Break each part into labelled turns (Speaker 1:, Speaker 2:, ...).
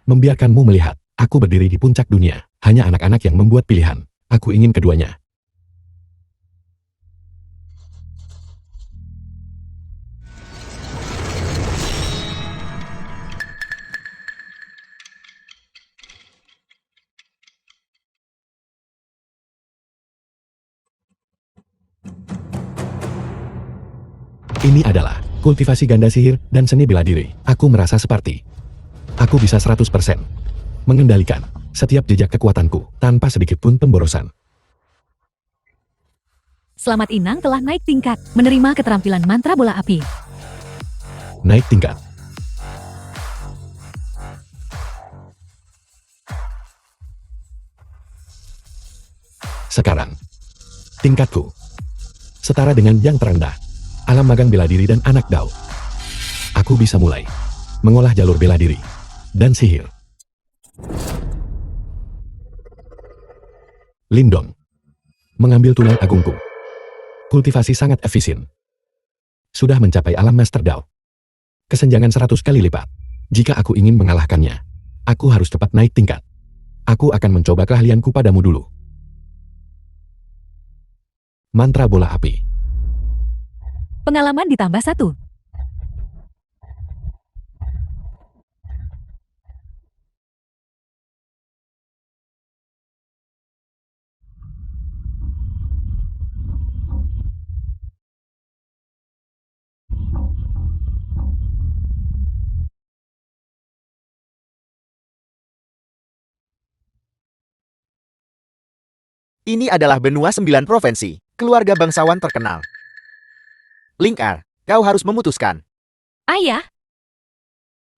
Speaker 1: Membiarkanmu melihat, aku berdiri di puncak dunia. Hanya anak-anak yang membuat pilihan. Aku ingin keduanya. Ini adalah kultivasi ganda sihir dan seni bela diri. Aku merasa seperti aku bisa 100% mengendalikan setiap jejak kekuatanku tanpa sedikit pun pemborosan.
Speaker 2: Selamat Inang telah naik tingkat, menerima keterampilan mantra bola api.
Speaker 1: Naik tingkat. Sekarang, tingkatku setara dengan yang terendah. Alam magang bela diri dan anak dao. Aku bisa mulai mengolah jalur bela diri dan sihir. Lindong. Mengambil tulang agungku. Kultivasi sangat efisien. Sudah mencapai alam Master Dao. Kesenjangan 100 kali lipat. Jika aku ingin mengalahkannya, aku harus cepat naik tingkat. Aku akan mencoba keahlianku padamu dulu. Mantra bola api.
Speaker 2: Pengalaman ditambah 1.
Speaker 3: Ini adalah benua 9 provinsi, keluarga bangsawan terkenal. Ling'er, kau harus memutuskan.
Speaker 2: Ayah.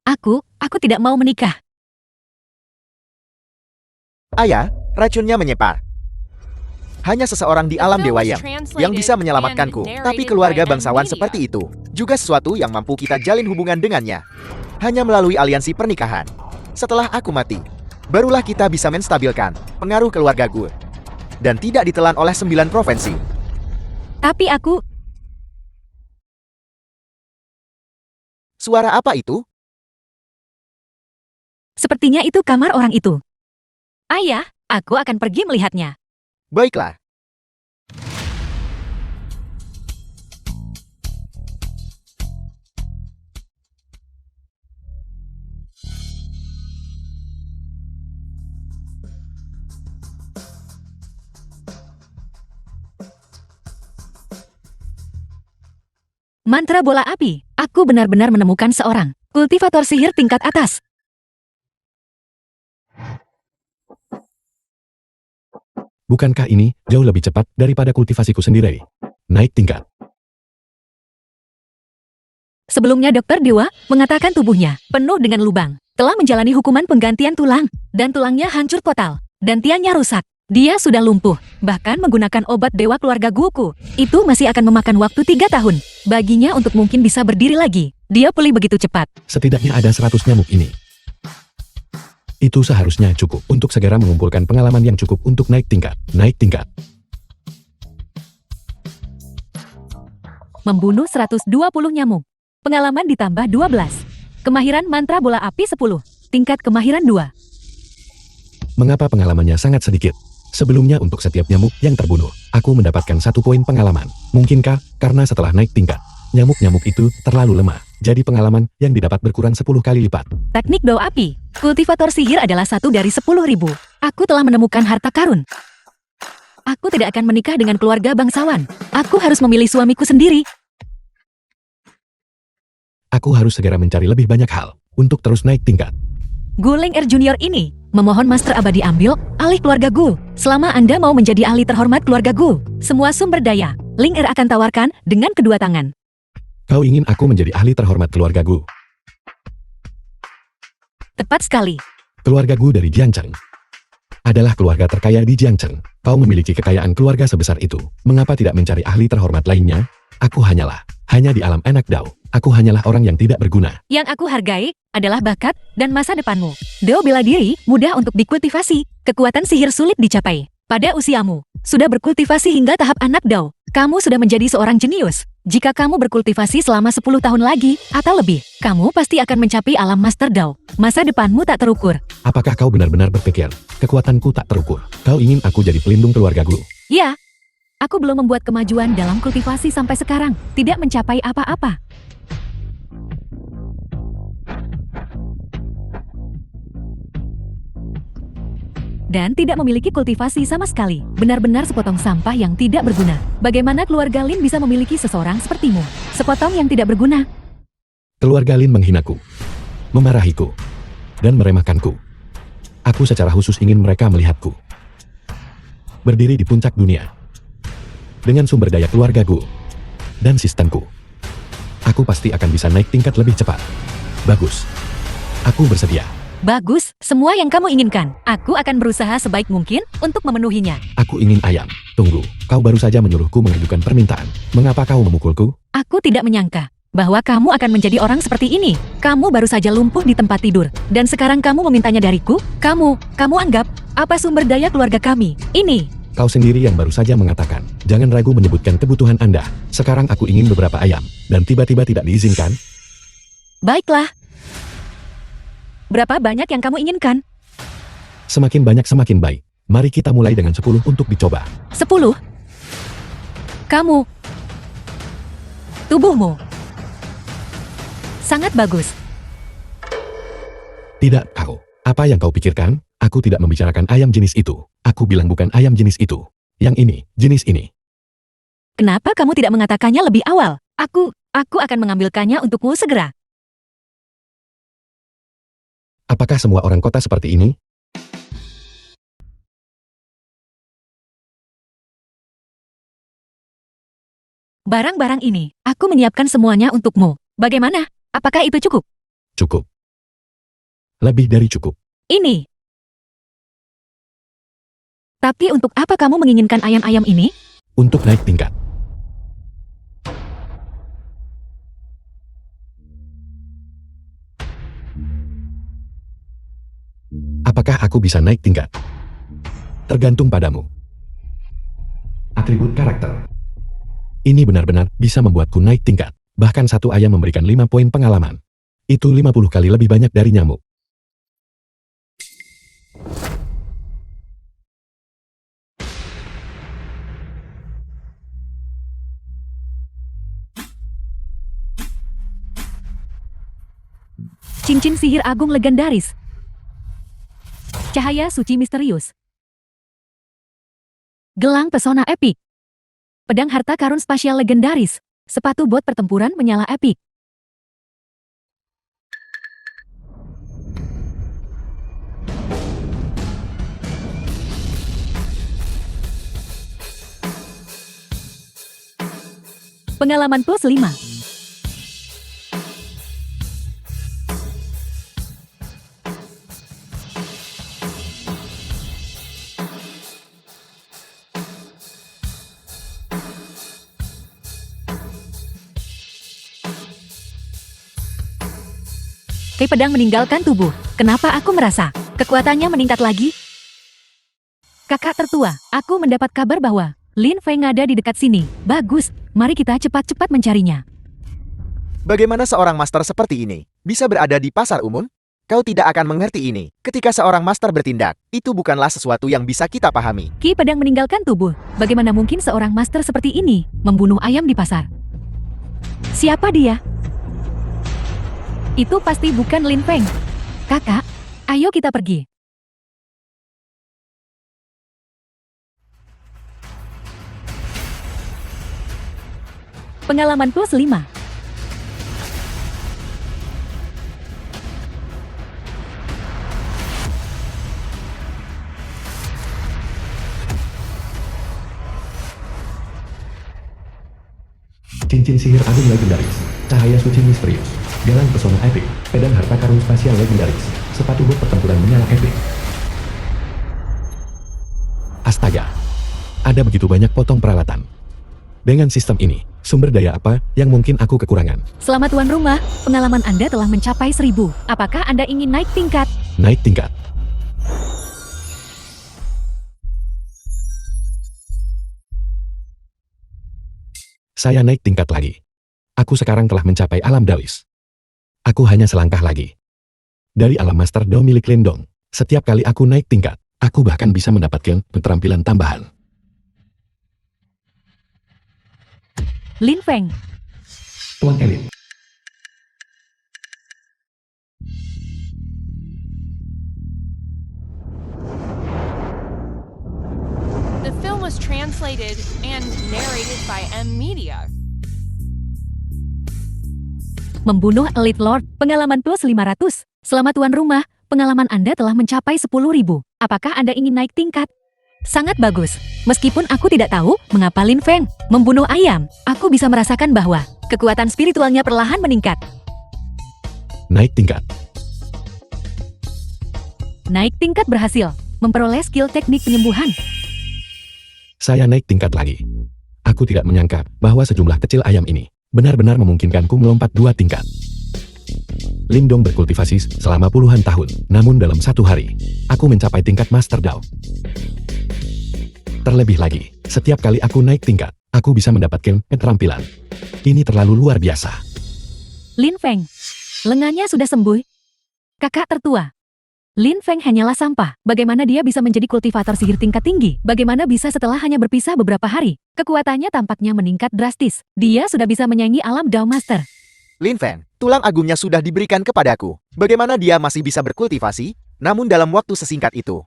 Speaker 2: Aku tidak mau menikah.
Speaker 3: Ayah, racunnya menyebar. Hanya seseorang di alam dewa yang bisa menyelamatkanku, tapi keluarga bangsawan seperti itu juga sesuatu yang mampu kita jalin hubungan dengannya. Hanya melalui aliansi pernikahan. Setelah aku mati, barulah kita bisa menstabilkan pengaruh keluarga gue. Dan tidak ditelan oleh 9 provinsi.
Speaker 2: Tapi aku...
Speaker 3: Suara apa itu?
Speaker 2: Sepertinya itu kamar orang itu. Ayah, aku akan pergi melihatnya.
Speaker 3: Baiklah.
Speaker 2: Mantra bola api. Aku benar-benar menemukan seorang kultivator sihir tingkat atas.
Speaker 1: Bukankah ini jauh lebih cepat daripada kultivasiku sendiri? Naik tingkat.
Speaker 2: Sebelumnya Dokter Dewa mengatakan tubuhnya penuh dengan lubang. Telah menjalani hukuman penggantian tulang. Dan tulangnya hancur total. Dan tiangnya rusak. Dia sudah lumpuh. Bahkan menggunakan obat dewa keluarga Guku. Itu masih akan memakan waktu 3 tahun. Baginya untuk mungkin bisa berdiri lagi. Dia pulih begitu cepat.
Speaker 1: Setidaknya ada 100 nyamuk ini. Itu seharusnya cukup untuk segera mengumpulkan pengalaman yang cukup untuk naik tingkat. Naik tingkat.
Speaker 2: Membunuh 120 nyamuk. Pengalaman ditambah 12. Kemahiran mantra bola api 10. Tingkat kemahiran 2.
Speaker 1: Mengapa pengalamannya sangat sedikit? Sebelumnya untuk setiap nyamuk yang terbunuh, aku mendapatkan 1 poin pengalaman. Mungkinkah karena setelah naik tingkat, nyamuk-nyamuk itu terlalu lemah. Jadi pengalaman yang didapat berkurang 10 kali lipat.
Speaker 2: Teknik dao api. Kultivator sihir adalah 1 dari 10.000. Aku telah menemukan harta karun. Aku tidak akan menikah dengan keluarga bangsawan. Aku harus memilih suamiku sendiri.
Speaker 1: Aku harus segera mencari lebih banyak hal untuk terus naik tingkat.
Speaker 2: Gu Ling'er Junior ini memohon Master Abadi ambil alih keluarga Gu. Selama Anda mau menjadi ahli terhormat keluarga Gu, semua sumber daya Ling'er akan tawarkan dengan kedua tangan.
Speaker 1: Kau ingin aku menjadi ahli terhormat keluarga Gu?
Speaker 2: Tepat sekali.
Speaker 1: Keluarga Gu dari Jiangcheng adalah keluarga terkaya di Jiangcheng. Kau memiliki kekayaan keluarga sebesar itu. Mengapa tidak mencari ahli terhormat lainnya? Aku hanya di alam anak dao. Aku hanyalah orang yang tidak berguna.
Speaker 2: Yang aku hargai adalah bakat dan masa depanmu. Dao bela diri mudah untuk dikultivasi. Kekuatan sihir sulit dicapai. Pada usiamu, sudah berkultivasi hingga tahap anak dao. Kamu sudah menjadi seorang jenius. Jika kamu berkultivasi selama 10 tahun lagi, atau lebih, kamu pasti akan mencapai alam Master Dao. Masa depanmu tak terukur.
Speaker 1: Apakah kau benar-benar berpikir, kekuatanku tak terukur? Kau ingin aku jadi pelindung keluargaku?
Speaker 2: Ya, aku belum membuat kemajuan dalam kultivasi sampai sekarang, tidak mencapai apa-apa. Dan tidak memiliki kultivasi sama sekali. Benar-benar sepotong sampah yang tidak berguna. Bagaimana keluarga Lin bisa memiliki seseorang sepertimu? Sepotong yang tidak berguna.
Speaker 1: Keluarga Lin menghinaku, memarahiku, dan meremehkanku. Aku secara khusus ingin mereka melihatku berdiri di puncak dunia. Dengan sumber daya keluargaku dan sistemku, aku pasti akan bisa naik tingkat lebih cepat. Bagus. Aku bersedia.
Speaker 2: Bagus, semua yang kamu inginkan. Aku akan berusaha sebaik mungkin untuk memenuhinya.
Speaker 1: Aku ingin ayam. Tunggu, kau baru saja menyuruhku mengajukan permintaan. Mengapa kau memukulku?
Speaker 2: Aku tidak menyangka bahwa kamu akan menjadi orang seperti ini. Kamu baru saja lumpuh di tempat tidur. Dan sekarang kamu memintanya dariku? Kamu anggap apa sumber daya keluarga kami? Ini.
Speaker 1: Kau sendiri yang baru saja mengatakan. Jangan ragu menyebutkan kebutuhan Anda. Sekarang aku ingin beberapa ayam. Dan tiba-tiba tidak diizinkan?
Speaker 2: Baiklah. Berapa banyak yang kamu inginkan?
Speaker 1: Semakin banyak semakin baik. Mari kita mulai dengan 10 untuk dicoba.
Speaker 2: 10? Kamu. Tubuhmu. Sangat bagus.
Speaker 1: Tidak kau. Apa yang kau pikirkan? Aku tidak membicarakan ayam jenis itu. Aku bilang bukan ayam jenis itu. Yang ini, jenis ini.
Speaker 2: Kenapa kamu tidak mengatakannya lebih awal? Aku akan mengambilkannya untukmu segera.
Speaker 1: Apakah semua orang kota seperti ini?
Speaker 2: Barang-barang ini, aku menyiapkan semuanya untukmu. Bagaimana? Apakah itu cukup?
Speaker 1: Cukup. Lebih dari cukup.
Speaker 2: Ini. Tapi untuk apa kamu menginginkan ayam-ayam ini?
Speaker 1: Untuk naik tingkat. Apakah aku bisa naik tingkat? Tergantung padamu. Atribut karakter. Ini benar-benar bisa membuatku naik tingkat. Bahkan satu ayam memberikan 5 poin pengalaman. Itu 50 kali lebih banyak dari nyamuk.
Speaker 2: Cincin sihir agung legendaris. Cahaya suci misterius. Gelang pesona epik. Pedang harta karun spasial legendaris. Sepatu bot pertempuran menyala epik. Pengalaman plus 5. Kei pedang meninggalkan tubuh. Kenapa aku merasa kekuatannya meningkat lagi? Kakak tertua, aku mendapat kabar bahwa Lin Feng ada di dekat sini. Bagus, mari kita cepat-cepat mencarinya.
Speaker 3: Bagaimana seorang master seperti ini bisa berada di pasar umum? Kau tidak akan mengerti ini. Ketika seorang master bertindak, itu bukanlah sesuatu yang bisa kita pahami.
Speaker 2: Kei pedang meninggalkan tubuh. Bagaimana mungkin seorang master seperti ini membunuh ayam di pasar? Siapa dia? Itu pasti bukan Lin Feng. Kakak, ayo kita pergi. Pengalaman plus 5.
Speaker 1: Cincin sihir agung legendaris. Cahaya suci misterius. Gelang pesona epik. Pedang harta karun spasial legendaris. Sepatu bot pertempuran menyala epik. Astaga. Ada begitu banyak potong peralatan. Dengan sistem ini, sumber daya apa yang mungkin aku kekurangan?
Speaker 2: Selamat tuan rumah, pengalaman Anda telah mencapai 1000. Apakah Anda ingin naik tingkat?
Speaker 1: Naik tingkat. Saya naik tingkat lagi. Aku sekarang telah mencapai alam Dawis. Aku hanya selangkah lagi dari alam Master Dao milik Lindong. Setiap kali aku naik tingkat, aku bahkan bisa mendapatkan keterampilan tambahan.
Speaker 2: Lin Feng,
Speaker 1: Tuan Elit.
Speaker 4: The film was translated and narrated by M Media.
Speaker 2: membunuh Elite Lord, pengalaman plus 500. Selamat tuan rumah, pengalaman Anda telah mencapai 10.000. Apakah Anda ingin naik tingkat? Sangat bagus. Meskipun aku tidak tahu mengapa Lin Feng membunuh ayam, aku bisa merasakan bahwa kekuatan spiritualnya perlahan meningkat.
Speaker 1: Naik tingkat.
Speaker 2: Naik tingkat berhasil, memperoleh skill teknik penyembuhan.
Speaker 1: Saya naik tingkat lagi. Aku tidak menyangka bahwa sejumlah kecil ayam ini benar-benar memungkinkanku melompat 2 tingkat. Lindong berkultivasi selama puluhan tahun, namun dalam satu hari, aku mencapai tingkat Master Dao. Terlebih lagi, setiap kali aku naik tingkat, aku bisa mendapatkan keterampilan. Ini terlalu luar biasa.
Speaker 2: Lin Feng, lengannya sudah sembuh. Kakak tertua. Lin Feng hanyalah sampah. Bagaimana dia bisa menjadi kultivator sihir tingkat tinggi? Bagaimana bisa setelah hanya berpisah beberapa hari? Kekuatannya tampaknya meningkat drastis. Dia sudah bisa menyaingi alam Dao Master.
Speaker 3: Lin Feng, tulang agungnya sudah diberikan kepadaku. Bagaimana dia masih bisa berkultivasi, namun dalam waktu sesingkat itu?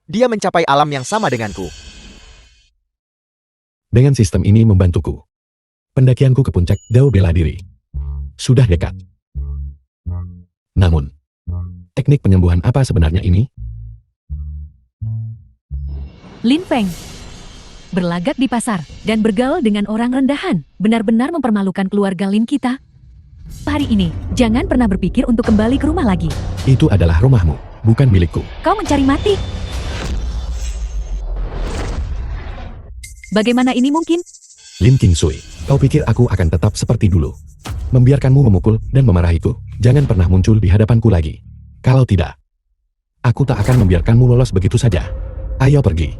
Speaker 3: Dia mencapai alam yang sama denganku.
Speaker 1: Dengan sistem ini membantuku. Pendakianku ke puncak Dao bela diri sudah dekat. Namun, teknik penyembuhan apa sebenarnya ini?
Speaker 2: Lin Feng berlagak di pasar dan bergaul dengan orang rendahan, benar-benar mempermalukan keluarga Lin kita. Hari ini, jangan pernah berpikir untuk kembali ke rumah lagi.
Speaker 1: Itu adalah rumahmu, bukan milikku.
Speaker 2: Kau mencari mati. Bagaimana ini mungkin?
Speaker 1: Lin Qingsui, kau pikir aku akan tetap seperti dulu? Membiarkanmu memukul dan memarahiku, jangan pernah muncul di hadapanku lagi. Kalau tidak, aku tak akan membiarkanmu lolos begitu saja. Ayo pergi.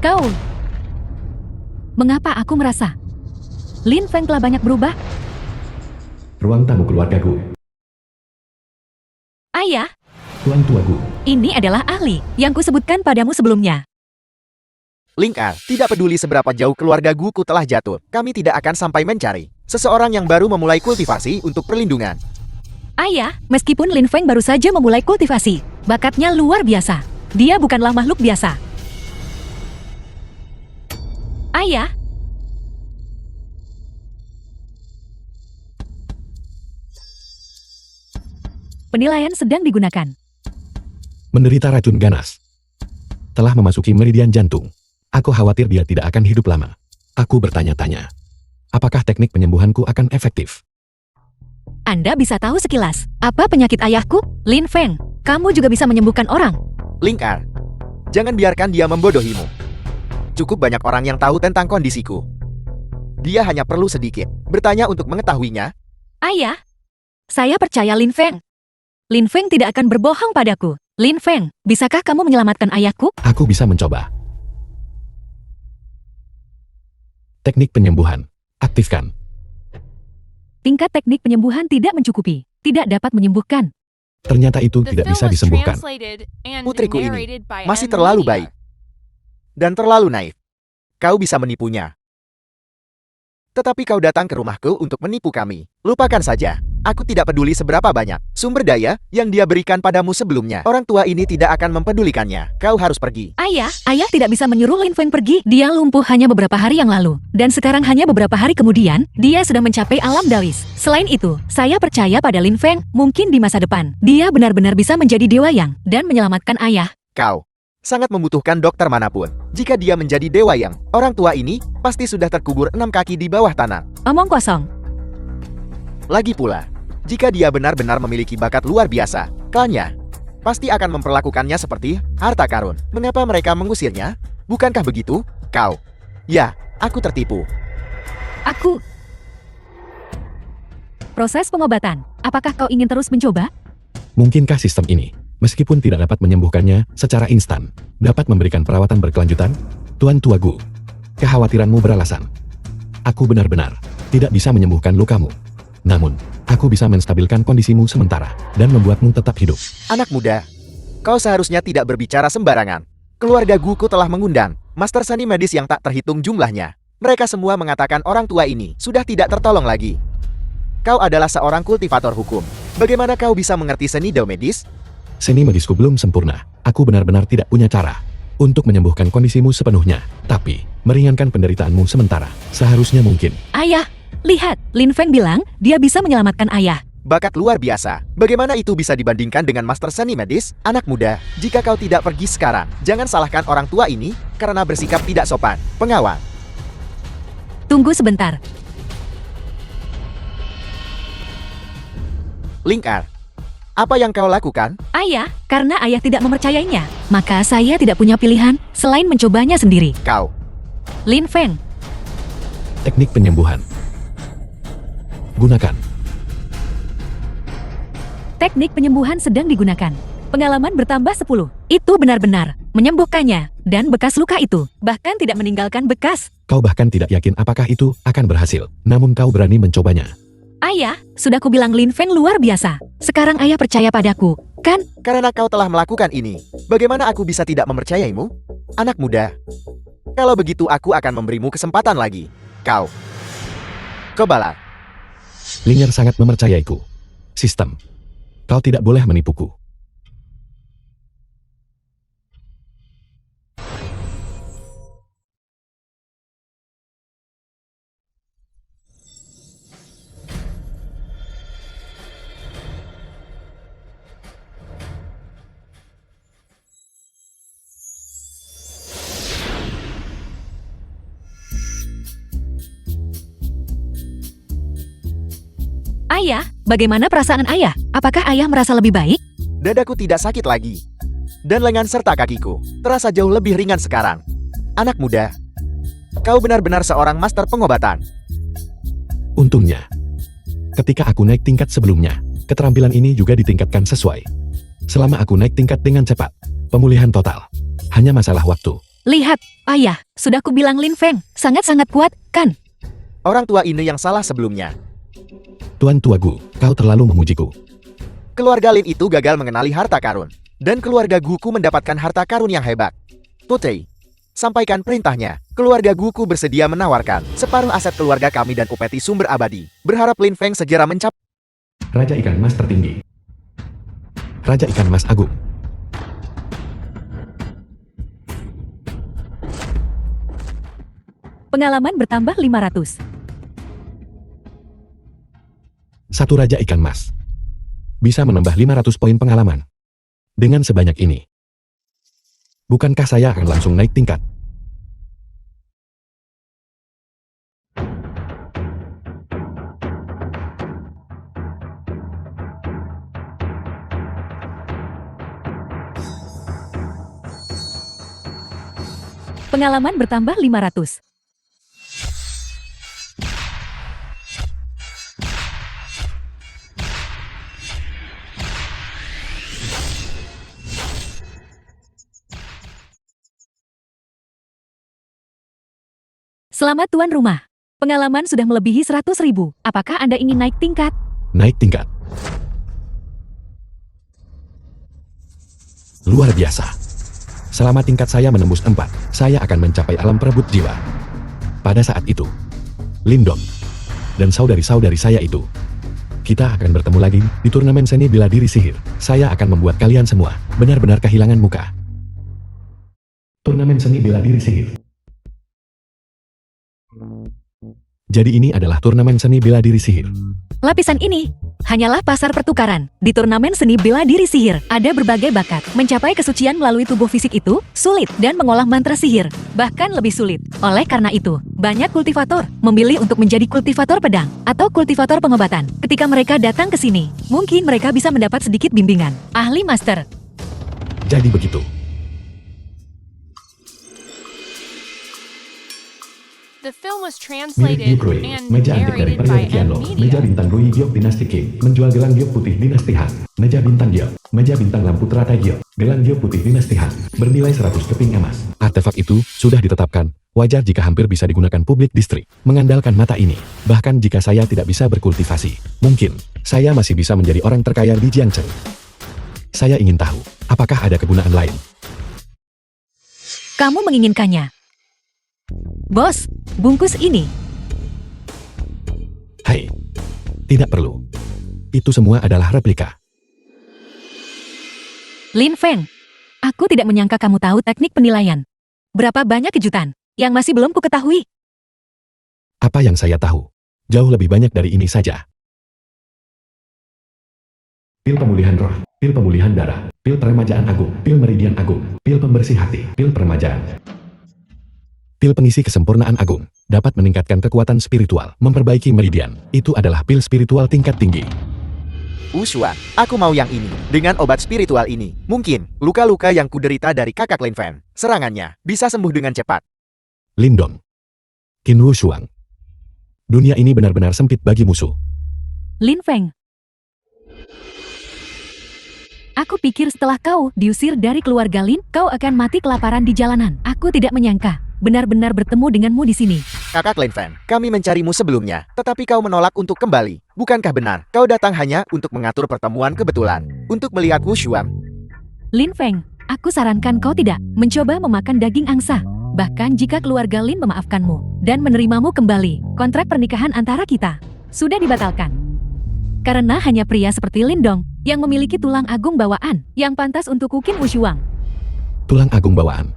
Speaker 2: Kau. Mengapa aku merasa Lin Feng telah banyak berubah?
Speaker 1: Ruang tamu keluargaku.
Speaker 2: Ayah,
Speaker 1: Tuan tuaku.
Speaker 2: ini adalah ahli yang kusebutkan padamu sebelumnya.
Speaker 3: Lingkar, tidak peduli seberapa jauh keluarga Guku telah jatuh, kami tidak akan sampai mencari seseorang yang baru memulai kultivasi untuk perlindungan.
Speaker 2: Ayah, meskipun Lin Feng baru saja memulai kultivasi, bakatnya luar biasa. Dia bukanlah makhluk biasa. Ayah, penilaian sedang digunakan.
Speaker 1: Menderita racun ganas. Telah memasuki meridian jantung. Aku khawatir dia tidak akan hidup lama. Aku bertanya-tanya, apakah teknik penyembuhanku akan efektif?
Speaker 2: Anda bisa tahu sekilas apa penyakit ayahku? Lin Feng, kamu juga bisa menyembuhkan orang.
Speaker 3: Lingkar, jangan biarkan dia membodohimu. Cukup banyak orang yang tahu tentang kondisiku. Dia hanya perlu sedikit bertanya untuk mengetahuinya.
Speaker 2: Ayah, saya percaya Lin Feng. Lin Feng tidak akan berbohong padaku. Lin Feng, bisakah kamu menyelamatkan ayahku?
Speaker 1: Aku bisa mencoba. Teknik penyembuhan. Aktifkan.
Speaker 2: Tingkat teknik penyembuhan tidak mencukupi, tidak dapat menyembuhkan.
Speaker 1: Ternyata itu
Speaker 4: The
Speaker 1: tidak
Speaker 4: film
Speaker 1: bisa
Speaker 4: was
Speaker 1: disembuhkan.
Speaker 4: translated and
Speaker 3: Putriku ini
Speaker 4: narrated by
Speaker 3: masih
Speaker 4: M
Speaker 3: terlalu
Speaker 4: Media.
Speaker 3: baik dan terlalu naif. Kau bisa menipunya. Tetapi kau datang ke rumahku untuk menipu kami. Lupakan saja. Aku tidak peduli seberapa banyak sumber daya yang dia berikan padamu sebelumnya. Orang tua ini tidak akan mempedulikannya. Kau harus pergi.
Speaker 2: Ayah tidak bisa menyuruh Lin Feng pergi. Dia lumpuh hanya beberapa hari yang lalu. Dan sekarang hanya beberapa hari kemudian, dia sudah mencapai alam Dawis. Selain itu, saya percaya pada Lin Feng, mungkin di masa depan, dia benar-benar bisa menjadi dewa yang dan menyelamatkan ayah.
Speaker 3: Kau sangat membutuhkan dokter manapun. Jika dia menjadi dewa yang, orang tua ini pasti sudah terkubur 6 kaki di bawah tanah.
Speaker 2: Omong kosong.
Speaker 3: Lagi pula, jika dia benar-benar memiliki bakat luar biasa, klannya pasti akan memperlakukannya seperti harta karun. Mengapa mereka mengusirnya? Bukankah begitu? Kau. Ya, aku tertipu.
Speaker 2: Aku. Proses pengobatan. Apakah kau ingin terus mencoba?
Speaker 1: Mungkinkah sistem ini, meskipun tidak dapat menyembuhkannya secara instan, dapat memberikan perawatan berkelanjutan? Tuan tuaku, kekhawatiranmu beralasan. Aku benar-benar tidak bisa menyembuhkan lukamu. Namun, aku bisa menstabilkan kondisimu sementara dan membuatmu tetap hidup.
Speaker 3: Anak muda, kau seharusnya tidak berbicara sembarangan. Keluarga Guku telah mengundang master seni medis yang tak terhitung jumlahnya. Mereka semua mengatakan orang tua ini sudah tidak tertolong lagi. Kau adalah seorang kultivator hukum. Bagaimana kau bisa mengerti seni dao medis?
Speaker 1: Seni medisku belum sempurna. Aku benar-benar tidak punya cara untuk menyembuhkan kondisimu sepenuhnya. Tapi, meringankan penderitaanmu sementara. Seharusnya mungkin.
Speaker 2: Ayah, lihat, Lin Feng bilang dia bisa menyelamatkan ayah.
Speaker 3: Bakat luar biasa. Bagaimana itu bisa dibandingkan dengan master seni medis? Anak muda, jika kau tidak pergi sekarang, jangan salahkan orang tua ini karena bersikap tidak sopan. Pengawal.
Speaker 2: Tunggu sebentar.
Speaker 3: Lingkar, apa yang kau lakukan?
Speaker 2: Ayah, karena ayah tidak mempercayainya, maka saya tidak punya pilihan selain mencobanya sendiri.
Speaker 3: Kau.
Speaker 2: Lin Feng,
Speaker 1: Teknik penyembuhan. Gunakan.
Speaker 2: teknik penyembuhan sedang digunakan. Pengalaman bertambah 10. Itu benar-benar menyembuhkannya, dan bekas luka itu bahkan tidak meninggalkan bekas.
Speaker 1: Kau bahkan tidak yakin apakah itu akan berhasil. Namun kau berani mencobanya.
Speaker 2: Ayah, sudah kubilang Lin Feng luar biasa. Sekarang ayah percaya padaku, kan?
Speaker 3: Karena kau telah melakukan ini, bagaimana aku bisa tidak mempercayaimu? Anak muda. Kalau begitu aku akan memberimu kesempatan lagi. Kau. Kobalar.
Speaker 1: Lingard sangat mempercayaiku. Sistem. Kau tidak boleh menipuku.
Speaker 2: Ayah, bagaimana perasaan ayah? Apakah ayah merasa lebih baik?
Speaker 3: Dadaku tidak sakit lagi. Dan lengan serta kakiku terasa jauh lebih ringan sekarang. Anak muda. Kau benar-benar seorang master pengobatan.
Speaker 1: Untungnya, ketika aku naik tingkat sebelumnya, keterampilan ini juga ditingkatkan sesuai. Selama aku naik tingkat dengan cepat, pemulihan total. Hanya masalah waktu.
Speaker 2: Lihat, ayah, sudah kubilang Lin Feng, sangat-sangat kuat, kan?
Speaker 3: Orang tua ini yang salah sebelumnya.
Speaker 1: Tuan Tuagu, kau terlalu memujiku.
Speaker 3: Keluarga Lin itu gagal mengenali harta karun. Dan keluarga Guku mendapatkan harta karun yang hebat. Tutei, sampaikan perintahnya. Keluarga Guku bersedia menawarkan separuh aset keluarga kami dan upeti sumber abadi. Berharap Lin Feng segera mencapai.
Speaker 1: Raja Ikan Mas tertinggi. Raja Ikan Mas Agung.
Speaker 2: Pengalaman bertambah 500.
Speaker 1: Satu Raja Ikan Mas bisa menambah 500 poin pengalaman. Dengan sebanyak ini, bukankah saya akan langsung naik tingkat?
Speaker 2: Pengalaman bertambah 500. Selamat tuan rumah. Pengalaman sudah melebihi 100.000. Apakah Anda ingin naik tingkat?
Speaker 1: Naik tingkat. Luar biasa. Selama tingkat saya menembus 4, saya akan mencapai alam perebut jiwa. Pada saat itu, Lindong dan saudari-saudari saya itu, kita akan bertemu lagi di turnamen seni bela diri sihir. Saya akan membuat kalian semua benar-benar kehilangan muka. Turnamen seni bela diri sihir. Jadi ini adalah turnamen seni bela diri sihir.
Speaker 2: Lapisan ini hanyalah pasar pertukaran. Di turnamen seni bela diri sihir, ada berbagai bakat. Mencapai kesucian melalui tubuh fisik itu sulit dan mengolah mantra sihir bahkan lebih sulit. Oleh karena itu, banyak kultivator memilih untuk menjadi kultivator pedang atau kultivator pengobatan. Ketika mereka datang ke sini, mungkin mereka bisa mendapat sedikit bimbingan. Ahli master.
Speaker 1: Jadi begitu.
Speaker 4: The film was
Speaker 1: Mirip
Speaker 4: translated
Speaker 1: Giok Rui,
Speaker 4: and
Speaker 1: meja antik dari
Speaker 4: narrated by
Speaker 1: periode Qianlo,
Speaker 4: M
Speaker 1: meja
Speaker 4: Media.
Speaker 1: bintang Rui Giok dinasti Qing, menjual gelang giok putih dinasti Han, meja bintang giok, meja bintang lampu teratai giok, gelang giok putih dinasti Han, bernilai 100 keping emas. Artefak itu sudah ditetapkan Wajar jika hampir bisa digunakan publik distrik, mengandalkan mata ini. Bahkan jika saya tidak bisa berkultivasi, mungkin saya masih bisa menjadi orang terkaya di Jiangcheng. Saya ingin tahu, apakah ada kegunaan lain?
Speaker 2: Kamu menginginkannya. Bos, bungkus ini.
Speaker 1: Hai, tidak perlu. Itu semua adalah replika.
Speaker 2: Lin Feng, aku tidak menyangka kamu tahu teknik penilaian. Berapa banyak kejutan yang masih belum kuketahui.
Speaker 1: Apa yang saya tahu? Jauh lebih banyak dari ini saja. Pil pemulihan roh, pil pemulihan darah, pil peremajaan agung, pil meridian agung, pil pembersih hati, pil peremajaan. Pil pengisi kesempurnaan agung, dapat meningkatkan kekuatan spiritual, memperbaiki meridian. Itu adalah pil spiritual tingkat tinggi.
Speaker 3: Wushuang, aku mau yang ini. Dengan obat spiritual ini, mungkin luka-luka yang kuderita dari kakak Lin Feng, serangannya bisa sembuh dengan cepat.
Speaker 1: Lindong. Qin Wushuang. Dunia ini benar-benar sempit bagi musuh.
Speaker 2: Lin Feng. Aku pikir setelah kau diusir dari keluarga Lin, kau akan mati kelaparan di jalanan. Aku tidak menyangka benar-benar bertemu denganmu di sini.
Speaker 3: Kakak Lin Feng, kami mencarimu sebelumnya, tetapi kau menolak untuk kembali. Bukankah benar? Kau datang hanya untuk mengatur pertemuan kebetulan, untuk melihat Wushuang.
Speaker 2: Lin Feng, aku sarankan kau tidak mencoba memakan daging angsa. Bahkan jika keluarga Lin memaafkanmu dan menerimamu kembali, kontrak pernikahan antara kita sudah dibatalkan. Karena hanya pria seperti Lindong yang memiliki tulang agung bawaan yang pantas untuk Qin Wushuang.
Speaker 1: Tulang agung bawaan.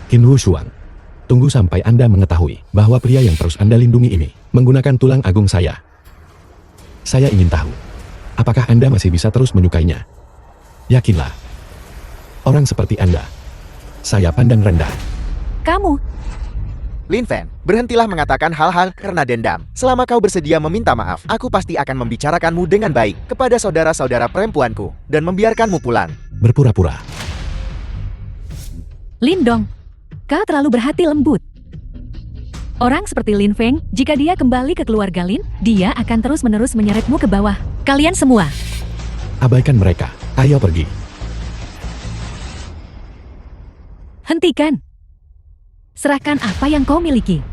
Speaker 1: Qin Wushuang. Tunggu sampai Anda mengetahui bahwa pria yang terus Anda lindungi ini menggunakan tulang agung saya. Saya ingin tahu, apakah Anda masih bisa terus menyukainya? Yakinlah, orang seperti Anda, saya pandang rendah.
Speaker 2: Kamu,
Speaker 3: Lin Feng, berhentilah mengatakan hal-hal karena dendam. Selama kau bersedia meminta maaf, aku pasti akan membicarakanmu dengan baik kepada saudara-saudara perempuanku dan membiarkanmu pulang.
Speaker 1: Berpura-pura.
Speaker 2: Lindong, kau terlalu berhati lembut. Orang seperti Lin Feng, jika dia kembali ke keluarga Lin, dia akan terus-menerus menyeretmu ke bawah. Kalian semua.
Speaker 1: Abaikan mereka, ayo pergi.
Speaker 2: Hentikan. Serahkan apa yang kau miliki.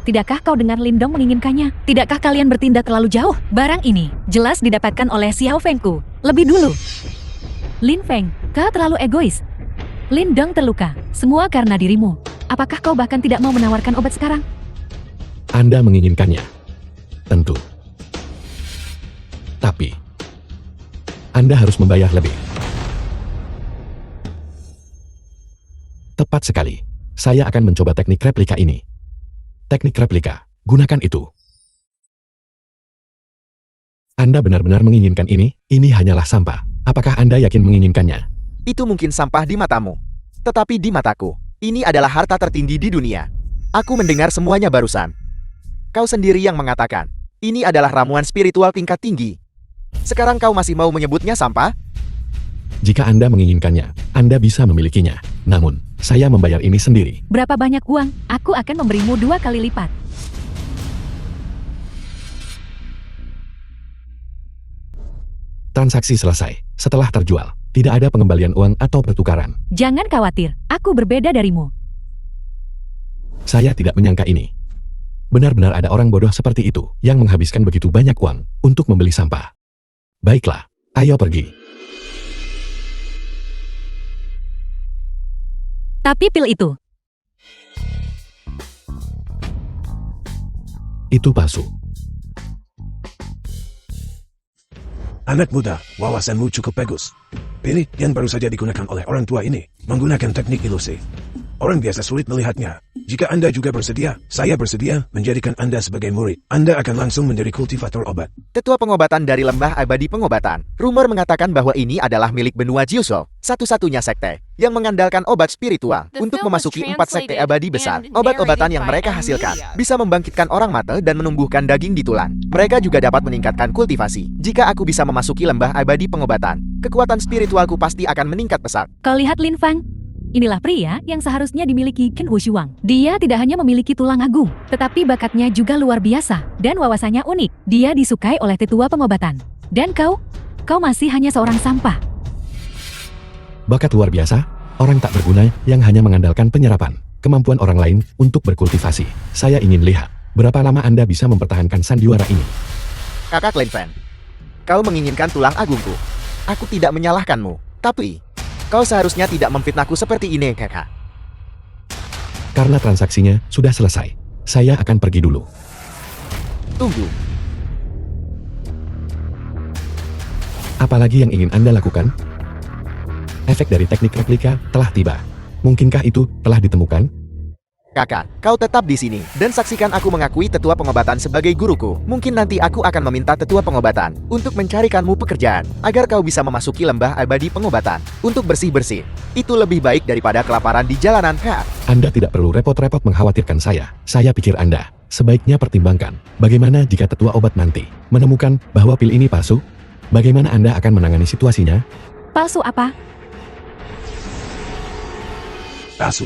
Speaker 2: Tidakkah kau dengar Lindong menginginkannya? Tidakkah kalian bertindak terlalu jauh? Barang ini jelas didapatkan oleh Xiao Fengku lebih dulu. Lin Feng, kau terlalu egois. Lindong terluka, semua karena dirimu. Apakah kau bahkan tidak mau menawarkan obat sekarang?
Speaker 1: Anda menginginkannya. Tentu. Tapi, Anda harus membayar lebih. Tepat sekali. Saya akan mencoba teknik replika ini. Teknik replika, gunakan itu. Anda benar-benar menginginkan ini? Ini hanyalah sampah. Apakah Anda yakin menginginkannya?
Speaker 3: Itu mungkin sampah di matamu. Tetapi di mataku, ini adalah harta tertinggi di dunia. Aku mendengar semuanya barusan. Kau sendiri yang mengatakan, ini adalah ramuan spiritual tingkat tinggi. Sekarang kau masih mau menyebutnya sampah?
Speaker 1: Jika Anda menginginkannya, Anda bisa memilikinya. Namun, saya membayar ini sendiri.
Speaker 2: Berapa banyak uang? Aku akan memberimu 2 kali lipat.
Speaker 1: Transaksi selesai. Setelah terjual, tidak ada pengembalian uang atau pertukaran.
Speaker 2: Jangan khawatir, aku berbeda darimu.
Speaker 1: Saya tidak menyangka ini. Benar-benar ada orang bodoh seperti itu yang menghabiskan begitu banyak uang untuk membeli sampah. Baiklah, ayo pergi.
Speaker 2: Tapi pil itu
Speaker 1: palsu.
Speaker 5: Anak muda, wawasanmu cukup bagus. Pilih yang baru saja digunakan oleh orang tua ini, menggunakan teknik ilusi. Orang biasa sulit melihatnya. Jika Anda juga bersedia, saya bersedia menjadikan Anda sebagai murid. Anda akan langsung menjadi kultivator obat.
Speaker 3: Tetua pengobatan dari Lembah Abadi Pengobatan. Rumor mengatakan bahwa ini adalah milik benua Jiuzhou, satu-satunya sekte yang mengandalkan obat spiritual untuk memasuki 4 sekte abadi besar. Obat-obatan yang mereka hasilkan bisa membangkitkan orang mati dan menumbuhkan daging di tulang. Mereka juga dapat meningkatkan kultivasi. Jika aku bisa memasuki Lembah Abadi Pengobatan, kekuatan spiritualku pasti akan meningkat pesat.
Speaker 2: Kau lihat Lin Feng? Inilah pria yang seharusnya dimiliki Qin Wushuang. Dia tidak hanya memiliki tulang agung, tetapi bakatnya juga luar biasa dan wawasannya unik. Dia disukai oleh tetua pengobatan. Dan kau masih hanya seorang sampah.
Speaker 1: Bakat luar biasa? Orang tak berguna yang hanya mengandalkan penyerapan kemampuan orang lain untuk berkultivasi. Saya ingin lihat berapa lama Anda bisa mempertahankan sandiwara ini.
Speaker 3: Kakak Lin Fan, kau menginginkan tulang agungku. Aku tidak menyalahkanmu, tapi kau seharusnya tidak memfitnahku seperti ini, kakak.
Speaker 1: Karena transaksinya sudah selesai, saya akan pergi dulu.
Speaker 3: Tunggu,
Speaker 1: Apalagi yang ingin Anda lakukan? Efek dari teknik replika telah tiba. Mungkinkah itu telah ditemukan?
Speaker 3: kakak. Kau tetap di sini dan saksikan aku mengakui tetua pengobatan sebagai guruku. Mungkin nanti aku akan meminta tetua pengobatan untuk mencarikanmu pekerjaan agar kau bisa memasuki lembah abadi pengobatan untuk bersih-bersih. Itu lebih baik daripada kelaparan di jalanan, kak.
Speaker 1: Anda tidak perlu repot-repot mengkhawatirkan saya. Saya pikir Anda sebaiknya pertimbangkan bagaimana jika tetua obat nanti menemukan bahwa pil ini palsu. Bagaimana Anda akan menangani situasinya?
Speaker 2: Palsu apa?
Speaker 5: Palsu.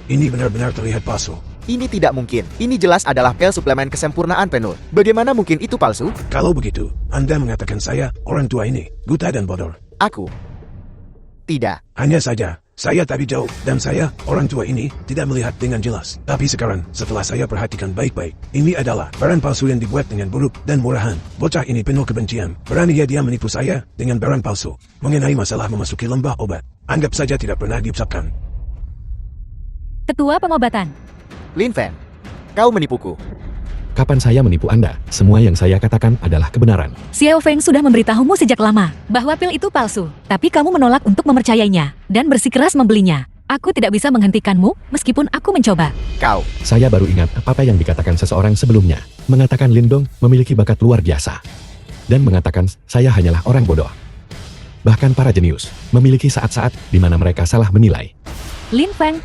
Speaker 5: Ini benar-benar terlihat palsu.
Speaker 3: Ini tidak mungkin. Ini jelas adalah pil suplemen kesempurnaan penuh. Bagaimana mungkin itu palsu?
Speaker 5: Kalau begitu, Anda mengatakan saya, orang tua ini, buta dan bodoh.
Speaker 3: Aku tidak.
Speaker 5: Hanya saja, saya tadi jauh, dan saya, orang tua ini, tidak melihat dengan jelas. Tapi sekarang, setelah saya perhatikan baik-baik, ini adalah barang palsu yang dibuat dengan buruk dan murahan. Bocah ini penuh kebencian. Beraninya dia menipu saya dengan barang palsu. Mengenai masalah memasuki lembah obat, anggap saja tidak pernah diucapkan.
Speaker 2: Ketua pengobatan.
Speaker 3: Lin Fan, kau menipuku.
Speaker 1: Kapan saya menipu Anda? Semua yang saya katakan adalah kebenaran.
Speaker 2: Xiao Feng sudah memberitahumu sejak lama bahwa pil itu palsu, tapi kamu menolak untuk mempercayainya dan bersikeras membelinya. Aku tidak bisa menghentikanmu meskipun aku mencoba.
Speaker 3: Kau,
Speaker 1: Saya baru ingat apa yang dikatakan seseorang sebelumnya. Mengatakan Lindong memiliki bakat luar biasa. Dan mengatakan saya hanyalah orang bodoh. Bahkan para jenius memiliki saat-saat di mana mereka salah menilai.
Speaker 2: Lin Feng,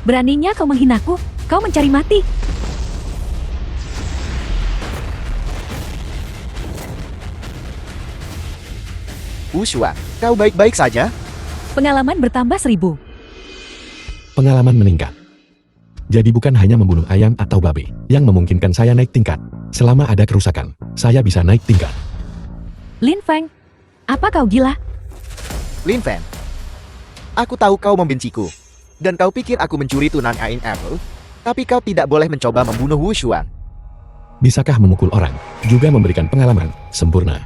Speaker 2: beraninya kau menghinaku, kau mencari mati.
Speaker 3: Wu Xuan, kau baik-baik saja?
Speaker 2: Pengalaman bertambah 1000.
Speaker 1: Pengalaman meningkat. Jadi bukan hanya membunuh ayam atau babi yang memungkinkan saya naik tingkat. Selama ada kerusakan, saya bisa naik tingkat.
Speaker 2: Lin Feng, apa kau gila?
Speaker 3: Lin Fan, aku tahu kau membenciku. Dan kau pikir aku mencuri tunan Ain Apple? Tapi kau tidak boleh mencoba membunuh Wu Xuan.
Speaker 1: Bisakah memukul orang, juga memberikan pengalaman sempurna.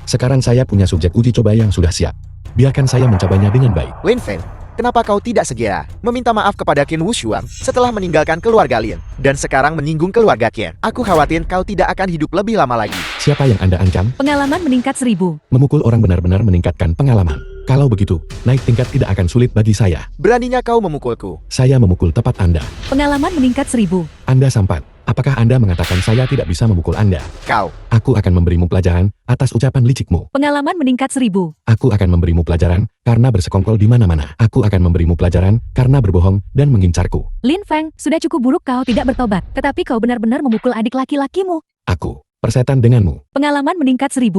Speaker 1: Sekarang saya punya subjek uji coba yang sudah siap. Biarkan saya mencobanya dengan baik.
Speaker 3: Lin Fan, kenapa kau tidak segera meminta maaf kepada Qin Wu Xuan setelah meninggalkan keluarga Lin dan sekarang menyinggung keluarga Qin? Aku khawatir kau tidak akan hidup lebih lama lagi.
Speaker 1: Siapa yang Anda ancam?
Speaker 2: Pengalaman meningkat 1000.
Speaker 1: Memukul orang benar-benar meningkatkan pengalaman. Kalau begitu, naik tingkat tidak akan sulit bagi saya.
Speaker 3: Beraninya kau memukulku.
Speaker 1: Saya memukul tepat Anda.
Speaker 2: Pengalaman meningkat 1000.
Speaker 1: Anda sampat. Apakah Anda mengatakan saya tidak bisa memukul Anda?
Speaker 3: Kau,
Speaker 1: Aku akan memberimu pelajaran atas ucapan licikmu.
Speaker 2: Pengalaman meningkat 1000.
Speaker 1: Aku akan memberimu pelajaran karena bersekongkol di mana-mana. Aku akan memberimu pelajaran karena berbohong dan mengincarku.
Speaker 2: Lin Feng, sudah cukup buruk kau tidak bertobat, tetapi kau benar-benar memukul adik laki-lakimu.
Speaker 1: Aku persetan denganmu.
Speaker 2: Pengalaman meningkat 1000.